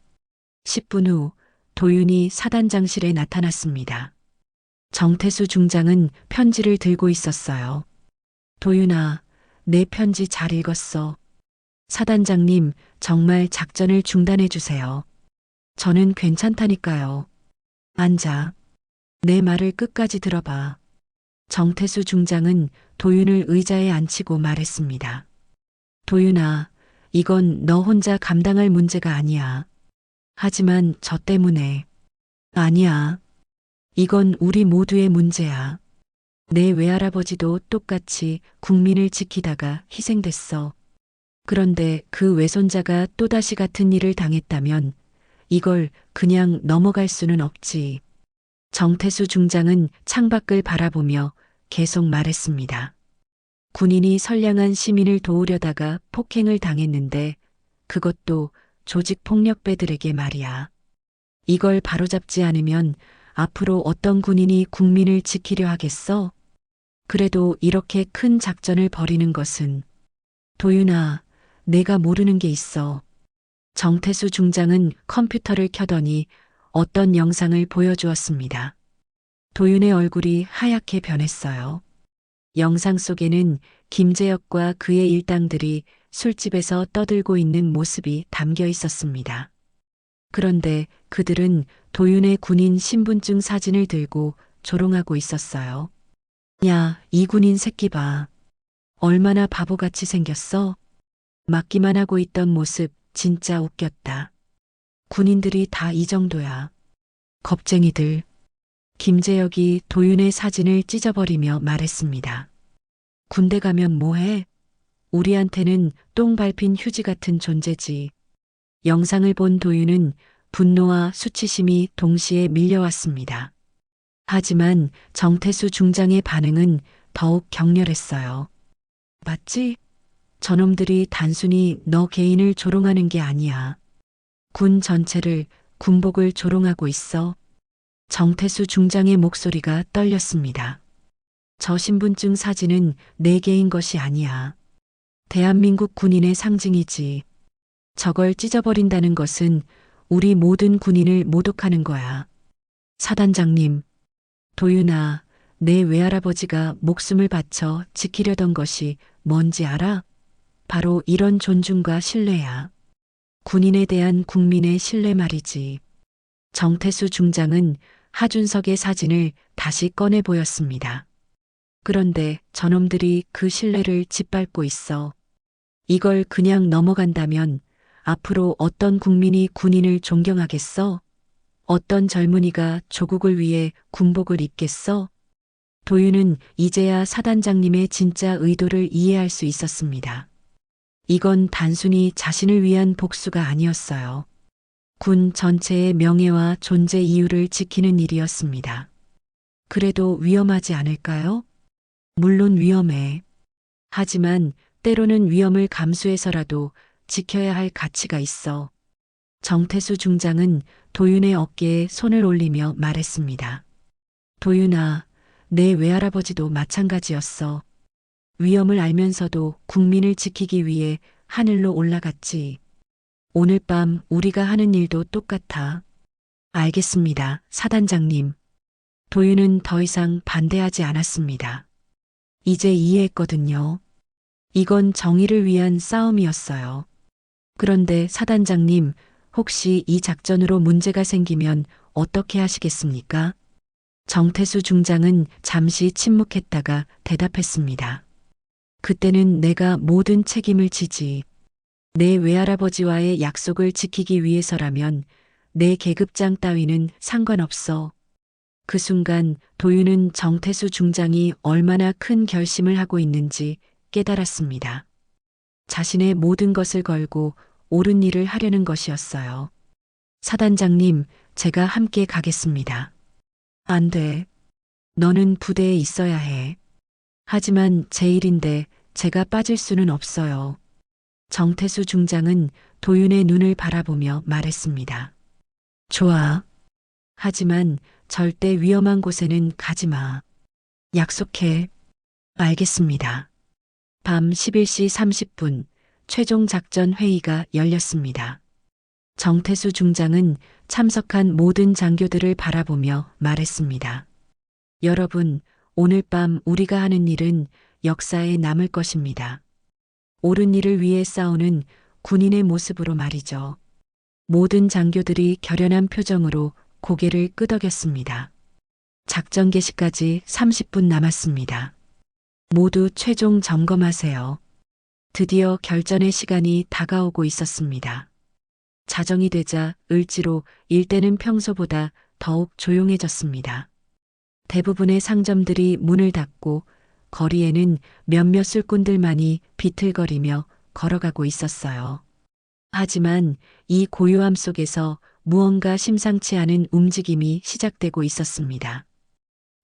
10분 후 도윤이 사단장실에 나타났습니다. 정태수 중장은 편지를 들고 있었어요. 도윤아, 내 편지 잘 읽었어. 사단장님, 정말 작전을 중단해 주세요. 저는 괜찮다니까요. 앉아. 내 말을 끝까지 들어봐. 정태수 중장은 도윤을 의자에 앉히고 말했습니다. 도윤아, 이건 너 혼자 감당할 문제가 아니야. 하지만 저 때문에. 아니야. 이건 우리 모두의 문제야. 내 외할아버지도 똑같이 국민을 지키다가 희생됐어. 그런데 그 외손자가 또다시 같은 일을 당했다면 이걸 그냥 넘어갈 수는 없지. 정태수 중장은 창밖을 바라보며 계속 말했습니다. 군인이 선량한 시민을 도우려다가 폭행을 당했는데 그것도 조직 폭력배들에게 말이야. 이걸 바로잡지 않으면 앞으로 어떤 군인이 국민을 지키려 하겠어? 그래도 이렇게 큰 작전을 벌이는 것은 도윤아, 내가 모르는 게 있어. 정태수 중장은 컴퓨터를 켜더니 어떤 영상을 보여주었습니다. 도윤의 얼굴이 하얗게 변했어요. 영상 속에는 김재혁과 그의 일당들이 술집에서 떠들고 있는 모습이 담겨 있었습니다. 그런데 그들은 도윤의 군인 신분증 사진을 들고 조롱하고 있었어요. 야, 이 군인 새끼 봐. 얼마나 바보같이 생겼어? 맞기만 하고 있던 모습 진짜 웃겼다. 군인들이 다 이 정도야. 겁쟁이들. 김재혁이 도윤의 사진을 찢어버리며 말했습니다. 군대 가면 뭐해? 우리한테는 똥 밟힌 휴지 같은 존재지. 영상을 본 도윤은 분노와 수치심이 동시에 밀려왔습니다. 하지만 정태수 중장의 반응은 더욱 격렬했어요. 맞지? 저놈들이 단순히 너 개인을 조롱하는 게 아니야. 군 전체를, 군복을 조롱하고 있어. 정태수 중장의 목소리가 떨렸습니다. 저 신분증 사진은 내 개인 것이 아니야. 대한민국 군인의 상징이지. 저걸 찢어버린다는 것은 우리 모든 군인을 모독하는 거야. 사단장님, 도윤아, 내 외할아버지가 목숨을 바쳐 지키려던 것이 뭔지 알아? 바로 이런 존중과 신뢰야. 군인에 대한 국민의 신뢰 말이지. 정태수 중장은 하준석의 사진을 다시 꺼내 보였습니다. 그런데 저놈들이 그 신뢰를 짓밟고 있어. 이걸 그냥 넘어간다면 앞으로 어떤 국민이 군인을 존경하겠어? 어떤 젊은이가 조국을 위해 군복을 입겠어? 도윤은 이제야 사단장님의 진짜 의도를 이해할 수 있었습니다. 이건 단순히 자신을 위한 복수가 아니었어요. 군 전체의 명예와 존재 이유를 지키는 일이었습니다. 그래도 위험하지 않을까요? 물론 위험해. 하지만 때로는 위험을 감수해서라도 지켜야 할 가치가 있어. 정태수 중장은 도윤의 어깨에 손을 올리며 말했습니다. 도윤아, 내 외할아버지도 마찬가지였어. 위험을 알면서도 국민을 지키기 위해 하늘로 올라갔지. 오늘 밤 우리가 하는 일도 똑같아. 알겠습니다, 사단장님. 도윤은 더 이상 반대하지 않았습니다. 이제 이해했거든요. 이건 정의를 위한 싸움이었어요. 그런데 사단장님, 혹시 이 작전으로 문제가 생기면 어떻게 하시겠습니까? 정태수 중장은 잠시 침묵했다가 대답했습니다. 그때는 내가 모든 책임을 지지. 내 외할아버지와의 약속을 지키기 위해서라면 내 계급장 따위는 상관없어. 그 순간 도윤은 정태수 중장이 얼마나 큰 결심을 하고 있는지 깨달았습니다. 자신의 모든 것을 걸고 옳은 일을 하려는 것이었어요. 사단장님, 제가 함께 가겠습니다. 안 돼. 너는 부대에 있어야 해. 하지만 제 일인데 제가 빠질 수는 없어요. 정태수 중장은 도윤의 눈을 바라보며 말했습니다. 좋아. 하지만 절대 위험한 곳에는 가지 마. 약속해. 알겠습니다. 밤 11시 30분 최종 작전 회의가 열렸습니다. 정태수 중장은 참석한 모든 장교들을 바라보며 말했습니다. 여러분, 오늘 밤 우리가 하는 일은 역사에 남을 것입니다. 옳은 일을 위해 싸우는 군인의 모습으로 말이죠. 모든 장교들이 결연한 표정으로 고개를 끄덕였습니다. 작전 개시까지 30분 남았습니다. 모두 최종 점검하세요. 드디어 결전의 시간이 다가오고 있었습니다. 자정이 되자 을지로 일대는 평소보다 더욱 조용해졌습니다. 대부분의 상점들이 문을 닫고 거리에는 몇몇 술꾼들만이 비틀거리며 걸어가고 있었어요. 하지만 이 고요함 속에서 무언가 심상치 않은 움직임이 시작되고 있었습니다.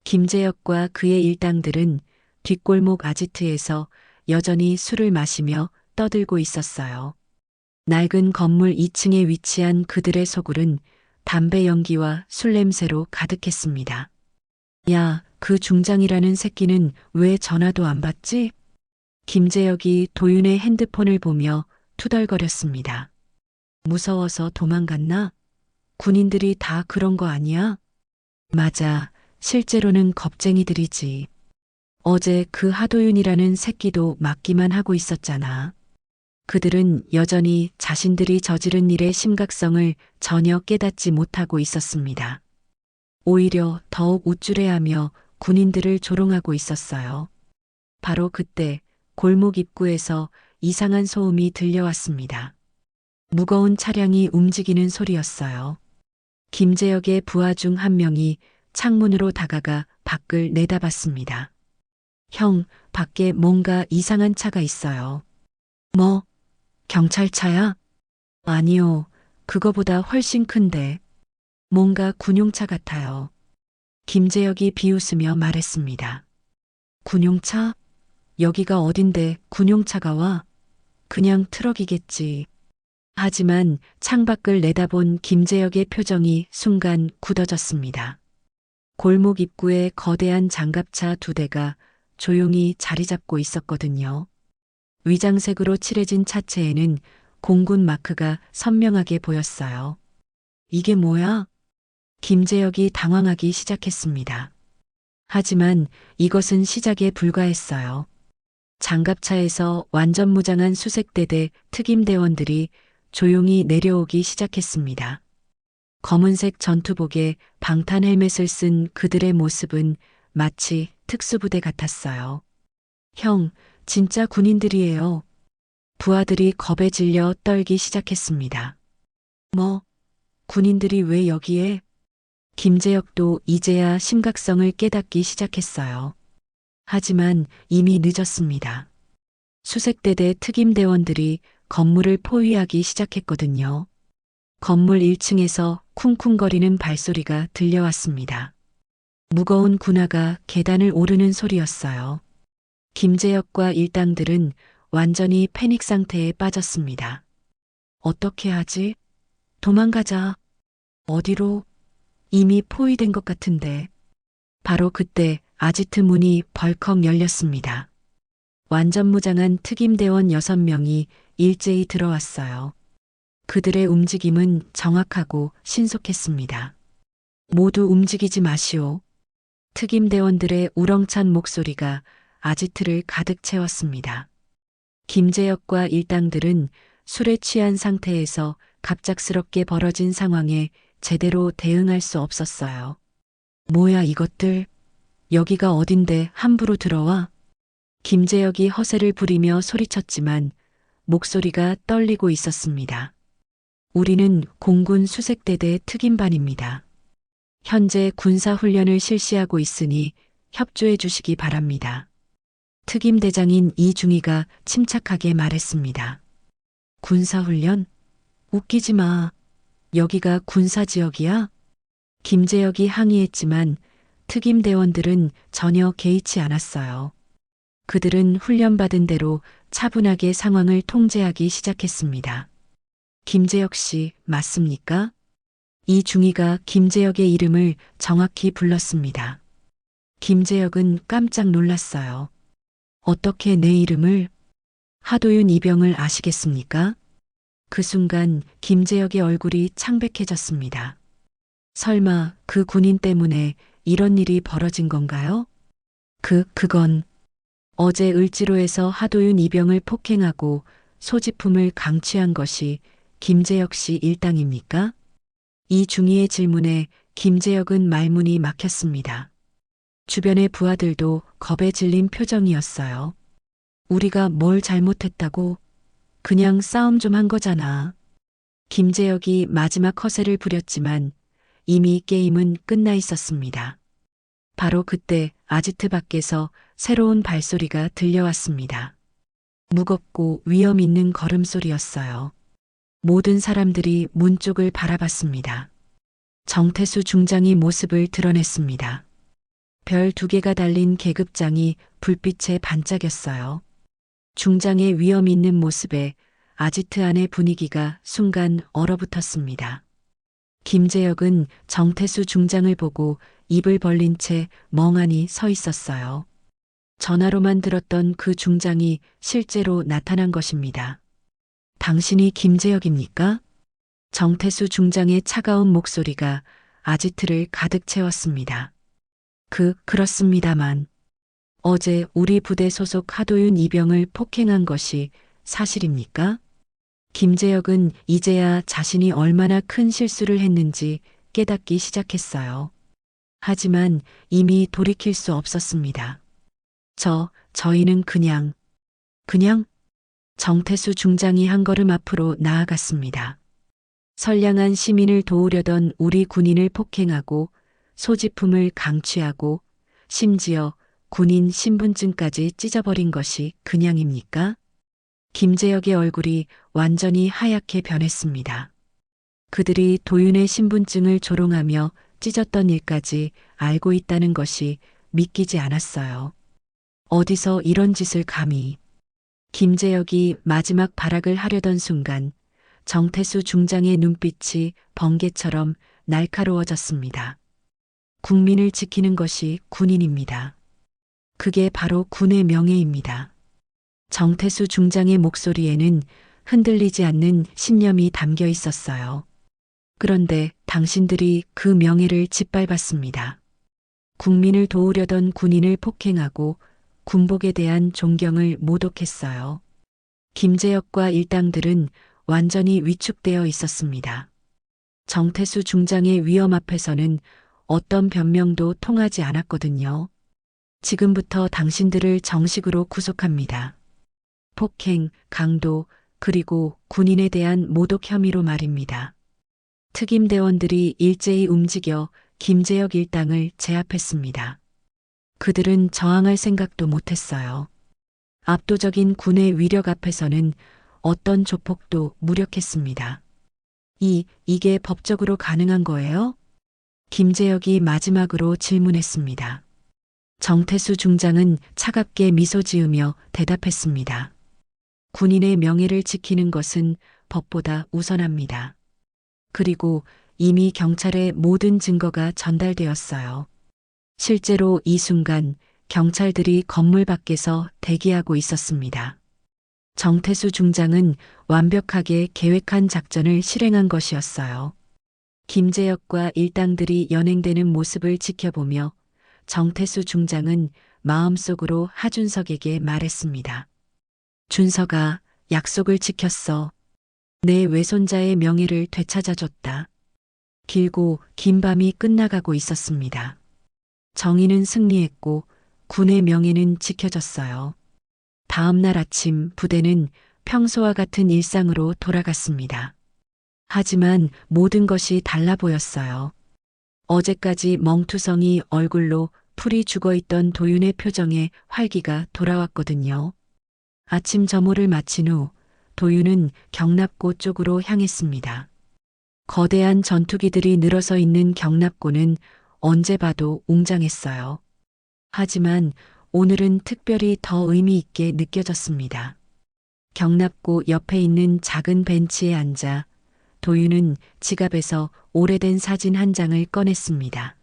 김재혁과 그의 일당들은 뒷골목 아지트에서 여전히 술을 마시며 떠들고 있었어요. 낡은 건물 2층에 위치한 그들의 소굴은 담배 연기와 술 냄새로 가득했습니다. 야, 그 중장이라는 새끼는 왜 전화도 안 받지? 김재혁이 도윤의 핸드폰을 보며 투덜거렸습니다. 무서워서 도망갔나? 군인들이 다 그런 거 아니야? 맞아. 실제로는 겁쟁이들이지. 어제 그 하도윤이라는 새끼도 맞기만 하고 있었잖아. 그들은 여전히 자신들이 저지른 일의 심각성을 전혀 깨닫지 못하고 있었습니다. 오히려 더욱 우쭐해하며 군인들을 조롱하고 있었어요. 바로 그때 골목 입구에서 이상한 소음이 들려왔습니다. 무거운 차량이 움직이는 소리였어요. 김재혁의 부하 중 한 명이 창문으로 다가가 밖을 내다봤습니다. 형, 밖에 뭔가 이상한 차가 있어요. 뭐? 경찰차야? 아니요. 그거보다 훨씬 큰데. 뭔가 군용차 같아요. 김재혁이 비웃으며 말했습니다. 군용차? 여기가 어딘데 군용차가 와? 그냥 트럭이겠지. 하지만 창밖을 내다본 김재혁의 표정이 순간 굳어졌습니다. 골목 입구에 거대한 장갑차 2대가 조용히 자리 잡고 있었거든요. 위장색으로 칠해진 차체에는 공군 마크가 선명하게 보였어요. 이게 뭐야? 김재혁이 당황하기 시작했습니다. 하지만 이것은 시작에 불과했어요. 장갑차에서 완전 무장한 수색대대 특임대원들이 조용히 내려오기 시작했습니다. 검은색 전투복에 방탄 헬멧을 쓴 그들의 모습은 마치 특수부대 같았어요. 형, 진짜 군인들이에요. 부하들이 겁에 질려 떨기 시작했습니다. 뭐? 군인들이 왜 여기에? 김재혁도 이제야 심각성을 깨닫기 시작했어요. 하지만 이미 늦었습니다. 수색대대 특임대원들이 건물을 포위하기 시작했거든요. 건물 1층에서 쿵쿵거리는 발소리가 들려왔습니다. 무거운 군화가 계단을 오르는 소리였어요. 김재혁과 일당들은 완전히 패닉 상태에 빠졌습니다. 어떻게 하지? 도망가자. 어디로? 이미 포위된 것 같은데. 바로 그때 아지트 문이 벌컥 열렸습니다. 완전 무장한 특임대원 6명이 일제히 들어왔어요. 그들의 움직임은 정확하고 신속했습니다. 모두 움직이지 마시오. 특임대원들의 우렁찬 목소리가 아지트를 가득 채웠습니다. 김재혁과 일당들은 술에 취한 상태에서 갑작스럽게 벌어진 상황에 제대로 대응할 수 없었어요. 뭐야 이것들? 여기가 어딘데 함부로 들어와? 김재혁이 허세를 부리며 소리쳤지만 목소리가 떨리고 있었습니다. 우리는 공군 수색대대 특임반입니다. 현재 군사훈련을 실시하고 있으니 협조해 주시기 바랍니다. 특임대장인 이중희가 침착하게 말했습니다. 군사훈련? 웃기지 마. 여기가 군사지역이야? 김재혁이 항의했지만 특임대원들은 전혀 개의치 않았어요. 그들은 훈련받은 대로 차분하게 상황을 통제하기 시작했습니다. 김재혁 씨, 맞습니까? 이중희가 김재혁의 이름을 정확히 불렀습니다. 김재혁은 깜짝 놀랐어요. 어떻게 내 이름을? 하도윤 이병을 아시겠습니까? 그 순간 김재혁의 얼굴이 창백해졌습니다. 설마 그 군인 때문에 이런 일이 벌어진 건가요? 그건 어제 을지로에서 하도윤 이병을 폭행하고 소지품을 강취한 것이 김재혁 씨 일당입니까? 이중희의 질문에 김재혁은 말문이 막혔습니다. 주변의 부하들도 겁에 질린 표정이었어요. 우리가 뭘 잘못했다고? 그냥 싸움 좀 한 거잖아. 김재혁이 마지막 허세를 부렸지만 이미 게임은 끝나 있었습니다. 바로 그때 아지트 밖에서 새로운 발소리가 들려왔습니다. 무겁고 위험 있는 걸음소리였어요. 모든 사람들이 문 쪽을 바라봤습니다. 정태수 중장이 모습을 드러냈습니다. 별 2개가 달린 계급장이 불빛에 반짝였어요. 중장의 위험 있는 모습에 아지트 안의 분위기가 순간 얼어붙었습니다. 김재혁은 정태수 중장을 보고 입을 벌린 채 멍하니 서 있었어요. 전화로만 들었던 그 중장이 실제로 나타난 것입니다. 당신이 김재혁입니까? 정태수 중장의 차가운 목소리가 아지트를 가득 채웠습니다. 그렇습니다만. 어제 우리 부대 소속 하도윤 이병을 폭행한 것이 사실입니까? 김재혁은 이제야 자신이 얼마나 큰 실수를 했는지 깨닫기 시작했어요. 하지만 이미 돌이킬 수 없었습니다. 저희는 그냥 정태수 중장이 한 걸음 앞으로 나아갔습니다. 선량한 시민을 도우려던 우리 군인을 폭행하고 소지품을 강취하고 심지어 군인 신분증까지 찢어버린 것이 그냥입니까? 김재혁의 얼굴이 완전히 하얗게 변했습니다. 그들이 도윤의 신분증을 조롱하며 찢었던 일까지 알고 있다는 것이 믿기지 않았어요. 어디서 이런 짓을 감히. 김재혁이 마지막 발악을 하려던 순간 정태수 중장의 눈빛이 번개처럼 날카로워졌습니다. 국민을 지키는 것이 군인입니다. 그게 바로 군의 명예입니다. 정태수 중장의 목소리에는 흔들리지 않는 신념이 담겨 있었어요. 그런데 당신들이 그 명예를 짓밟았습니다. 국민을 도우려던 군인을 폭행하고 군복에 대한 존경을 모독했어요. 김재혁과 일당들은 완전히 위축되어 있었습니다. 정태수 중장의 위험 앞에서는 어떤 변명도 통하지 않았거든요. 지금부터 당신들을 정식으로 구속합니다. 폭행, 강도, 그리고 군인에 대한 모독 혐의로 말입니다. 특임대원들이 일제히 움직여 김재혁 일당을 제압했습니다. 그들은 저항할 생각도 못했어요. 압도적인 군의 위력 앞에서는 어떤 조폭도 무력했습니다. 이게 법적으로 가능한 거예요? 김재혁이 마지막으로 질문했습니다. 정태수 중장은 차갑게 미소 지으며 대답했습니다. 군인의 명예를 지키는 것은 법보다 우선합니다. 그리고 이미 경찰에 모든 증거가 전달되었어요. 실제로 이 순간 경찰들이 건물 밖에서 대기하고 있었습니다. 정태수 중장은 완벽하게 계획한 작전을 실행한 것이었어요. 김재혁과 일당들이 연행되는 모습을 지켜보며 정태수 중장은 마음속으로 하준석에게 말했습니다. 준석아, 약속을 지켰어. 내 외손자의 명예를 되찾아줬다. 길고 긴 밤이 끝나가고 있었습니다. 정의는 승리했고 군의 명예는 지켜졌어요. 다음 날 아침 부대는 평소와 같은 일상으로 돌아갔습니다. 하지만 모든 것이 달라 보였어요. 어제까지 멍투성이 얼굴로 풀이 죽어있던 도윤의 표정에 활기가 돌아왔거든요. 아침 점호를 마친 후 도윤은 경납고 쪽으로 향했습니다. 거대한 전투기들이 늘어서 있는 경납고는 언제 봐도 웅장했어요. 하지만 오늘은 특별히 더 의미 있게 느껴졌습니다. 경납고 옆에 있는 작은 벤치에 앉아 도윤은 지갑에서 오래된 사진 한 장을 꺼냈습니다.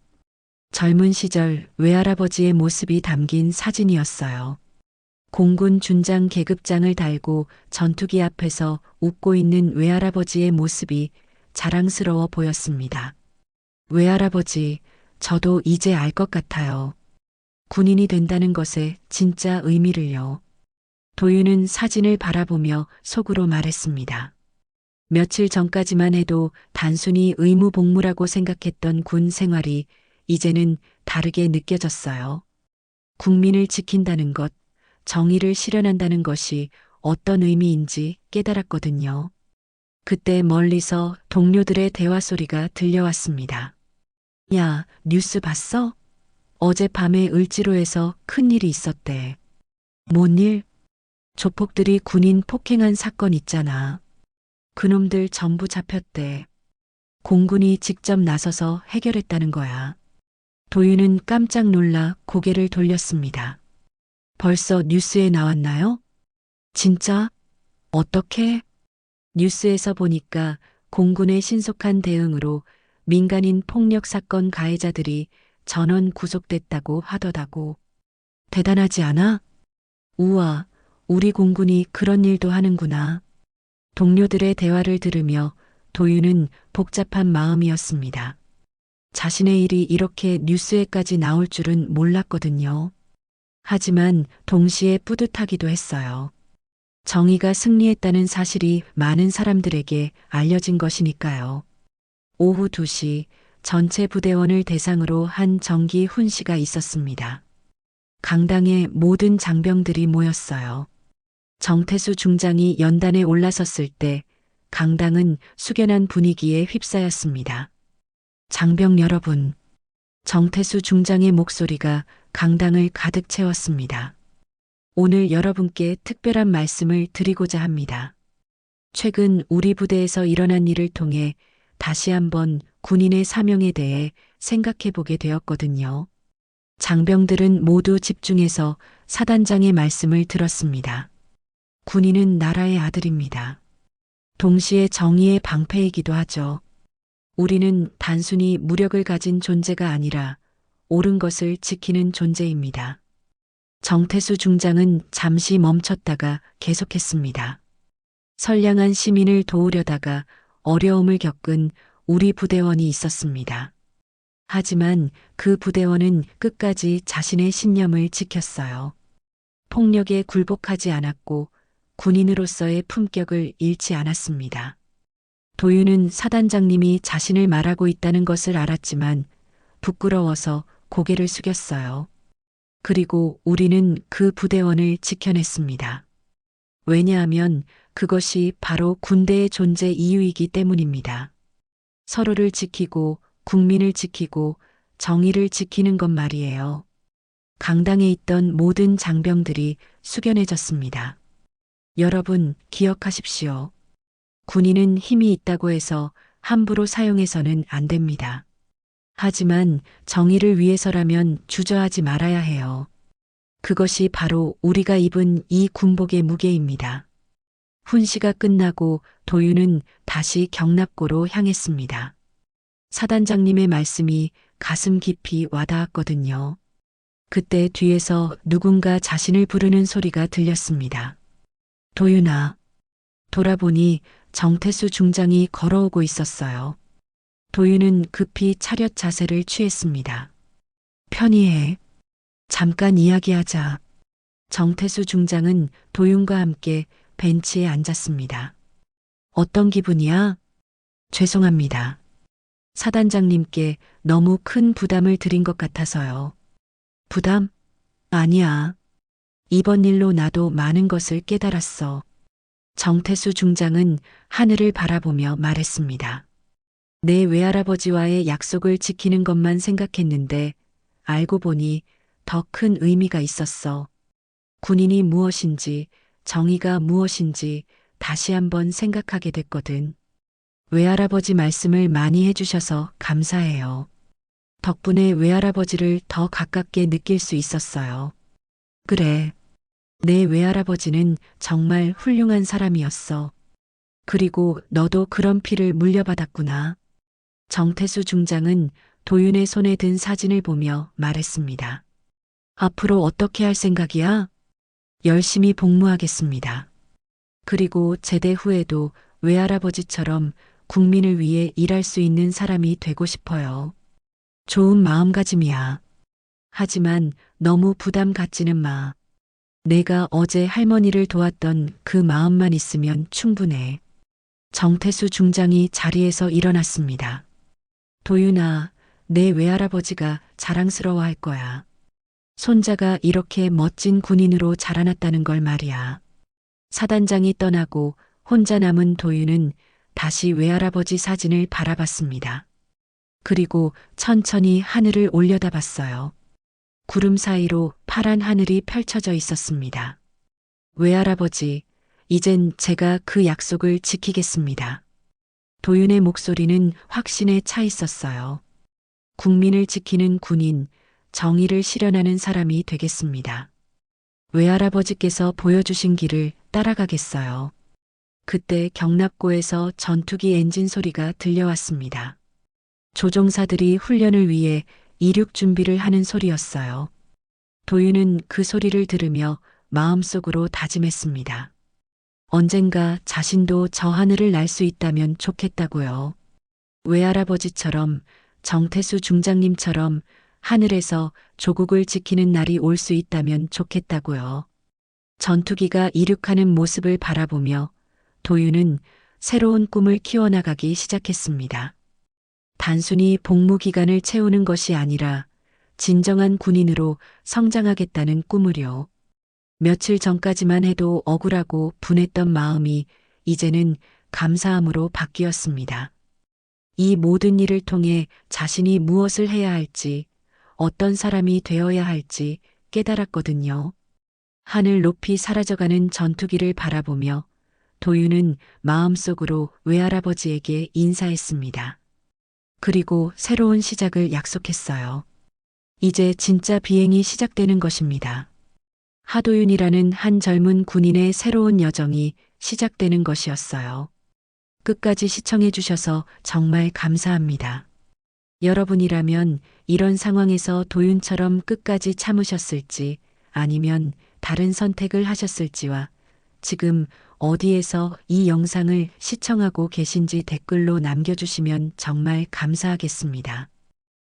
젊은 시절 외할아버지의 모습이 담긴 사진이었어요. 공군 준장 계급장을 달고 전투기 앞에서 웃고 있는 외할아버지의 모습이 자랑스러워 보였습니다. 외할아버지, 저도 이제 알 것 같아요. 군인이 된다는 것의 진짜 의미를요. 도윤은 사진을 바라보며 속으로 말했습니다. 며칠 전까지만 해도 단순히 의무복무라고 생각했던 군 생활이 이제는 다르게 느껴졌어요. 국민을 지킨다는 것, 정의를 실현한다는 것이 어떤 의미인지 깨달았거든요. 그때 멀리서 동료들의 대화 소리가 들려왔습니다. 야, 뉴스 봤어? 어젯밤에 을지로에서 큰일이 있었대. 뭔 일? 조폭들이 군인 폭행한 사건 있잖아. 그놈들 전부 잡혔대. 공군이 직접 나서서 해결했다는 거야. 도윤은 깜짝 놀라 고개를 돌렸습니다. 벌써 뉴스에 나왔나요? 진짜? 어떻게? 뉴스에서 보니까 공군의 신속한 대응으로 민간인 폭력 사건 가해자들이 전원 구속됐다고 하더라고. 대단하지 않아? 우와, 우리 공군이 그런 일도 하는구나. 동료들의 대화를 들으며 도윤은 복잡한 마음이었습니다. 자신의 일이 이렇게 뉴스에까지 나올 줄은 몰랐거든요. 하지만 동시에 뿌듯하기도 했어요. 정의가 승리했다는 사실이 많은 사람들에게 알려진 것이니까요. 오후 2시 전체 부대원을 대상으로 한 정기 훈시가 있었습니다. 강당에 모든 장병들이 모였어요. 정태수 중장이 연단에 올라섰을 때 강당은 숙연한 분위기에 휩싸였습니다. 장병 여러분, 정태수 중장의 목소리가 강당을 가득 채웠습니다. 오늘 여러분께 특별한 말씀을 드리고자 합니다. 최근 우리 부대에서 일어난 일을 통해 다시 한번 군인의 사명에 대해 생각해 보게 되었거든요. 장병들은 모두 집중해서 사단장의 말씀을 들었습니다. 군인은 나라의 아들입니다. 동시에 정의의 방패이기도 하죠. 우리는 단순히 무력을 가진 존재가 아니라 옳은 것을 지키는 존재입니다. 정태수 중장은 잠시 멈췄다가 계속했습니다. 선량한 시민을 도우려다가 어려움을 겪은 우리 부대원이 있었습니다. 하지만 그 부대원은 끝까지 자신의 신념을 지켰어요. 폭력에 굴복하지 않았고 군인으로서의 품격을 잃지 않았습니다. 도윤은 사단장님이 자신을 말하고 있다는 것을 알았지만 부끄러워서 고개를 숙였어요. 그리고 우리는 그 부대원을 지켜냈습니다. 왜냐하면 그것이 바로 군대의 존재 이유이기 때문입니다. 서로를 지키고 국민을 지키고 정의를 지키는 것 말이에요. 강당에 있던 모든 장병들이 숙연해졌습니다. 여러분, 기억하십시오. 군인은 힘이 있다고 해서 함부로 사용해서는 안 됩니다. 하지만 정의를 위해서라면 주저하지 말아야 해요. 그것이 바로 우리가 입은 이 군복의 무게입니다. 훈시가 끝나고 도윤은 다시 경납고로 향했습니다. 사단장님의 말씀이 가슴 깊이 와닿았거든요. 그때 뒤에서 누군가 자신을 부르는 소리가 들렸습니다. 도윤아. 돌아보니 정태수 중장이 걸어오고 있었어요. 도윤은 급히 차렷 자세를 취했습니다. 편히 해. 잠깐 이야기하자. 정태수 중장은 도윤과 함께 벤치에 앉았습니다. 어떤 기분이야? 죄송합니다. 사단장님께 너무 큰 부담을 드린 것 같아서요. 부담? 아니야. 이번 일로 나도 많은 것을 깨달았어. 정태수 중장은 하늘을 바라보며 말했습니다. 내 외할아버지와의 약속을 지키는 것만 생각했는데 알고 보니 더 큰 의미가 있었어. 군인이 무엇인지, 정의가 무엇인지 다시 한번 생각하게 됐거든. 외할아버지 말씀을 많이 해주셔서 감사해요. 덕분에 외할아버지를 더 가깝게 느낄 수 있었어요. 그래. 내 외할아버지는 정말 훌륭한 사람이었어. 그리고 너도 그런 피를 물려받았구나. 정태수 중장은 도윤의 손에 든 사진을 보며 말했습니다. 앞으로 어떻게 할 생각이야? 열심히 복무하겠습니다. 그리고 제대 후에도 외할아버지처럼 국민을 위해 일할 수 있는 사람이 되고 싶어요. 좋은 마음가짐이야. 하지만 너무 부담 갖지는 마. 내가 어제 할머니를 도왔던 그 마음만 있으면 충분해. 정태수 중장이 자리에서 일어났습니다. 도윤아, 내 외할아버지가 자랑스러워할 거야. 손자가 이렇게 멋진 군인으로 자라났다는 걸 말이야. 사단장이 떠나고 혼자 남은 도윤은 다시 외할아버지 사진을 바라봤습니다. 그리고 천천히 하늘을 올려다봤어요. 구름 사이로 파란 하늘이 펼쳐져 있었습니다. 외할아버지, 이젠 제가 그 약속을 지키겠습니다. 도윤의 목소리는 확신에 차 있었어요. 국민을 지키는 군인, 정의를 실현하는 사람이 되겠습니다. 외할아버지께서 보여주신 길을 따라가겠어요. 그때 경납고에서 전투기 엔진 소리가 들려왔습니다. 조종사들이 훈련을 위해 이륙 준비를 하는 소리였어요. 도윤은 그 소리를 들으며 마음속으로 다짐했습니다. 언젠가 자신도 저 하늘을 날 수 있다면 좋겠다고요. 외할아버지처럼, 정태수 중장님처럼 하늘에서 조국을 지키는 날이 올 수 있다면 좋겠다고요. 전투기가 이륙하는 모습을 바라보며 도윤은 새로운 꿈을 키워나가기 시작했습니다. 단순히 복무 기간을 채우는 것이 아니라 진정한 군인으로 성장하겠다는 꿈을요. 며칠 전까지만 해도 억울하고 분했던 마음이 이제는 감사함으로 바뀌었습니다. 이 모든 일을 통해 자신이 무엇을 해야 할지, 어떤 사람이 되어야 할지 깨달았거든요. 하늘 높이 사라져가는 전투기를 바라보며 도윤은 마음속으로 외할아버지에게 인사했습니다. 그리고 새로운 시작을 약속했어요. 이제 진짜 비행이 시작되는 것입니다. 하도윤이라는 한 젊은 군인의 새로운 여정이 시작되는 것이었어요. 끝까지 시청해 주셔서 정말 감사합니다. 여러분이라면 이런 상황에서 도윤처럼 끝까지 참으셨을지 아니면 다른 선택을 하셨을지와 지금 어디에서 이 영상을 시청하고 계신지 댓글로 남겨주시면 정말 감사하겠습니다.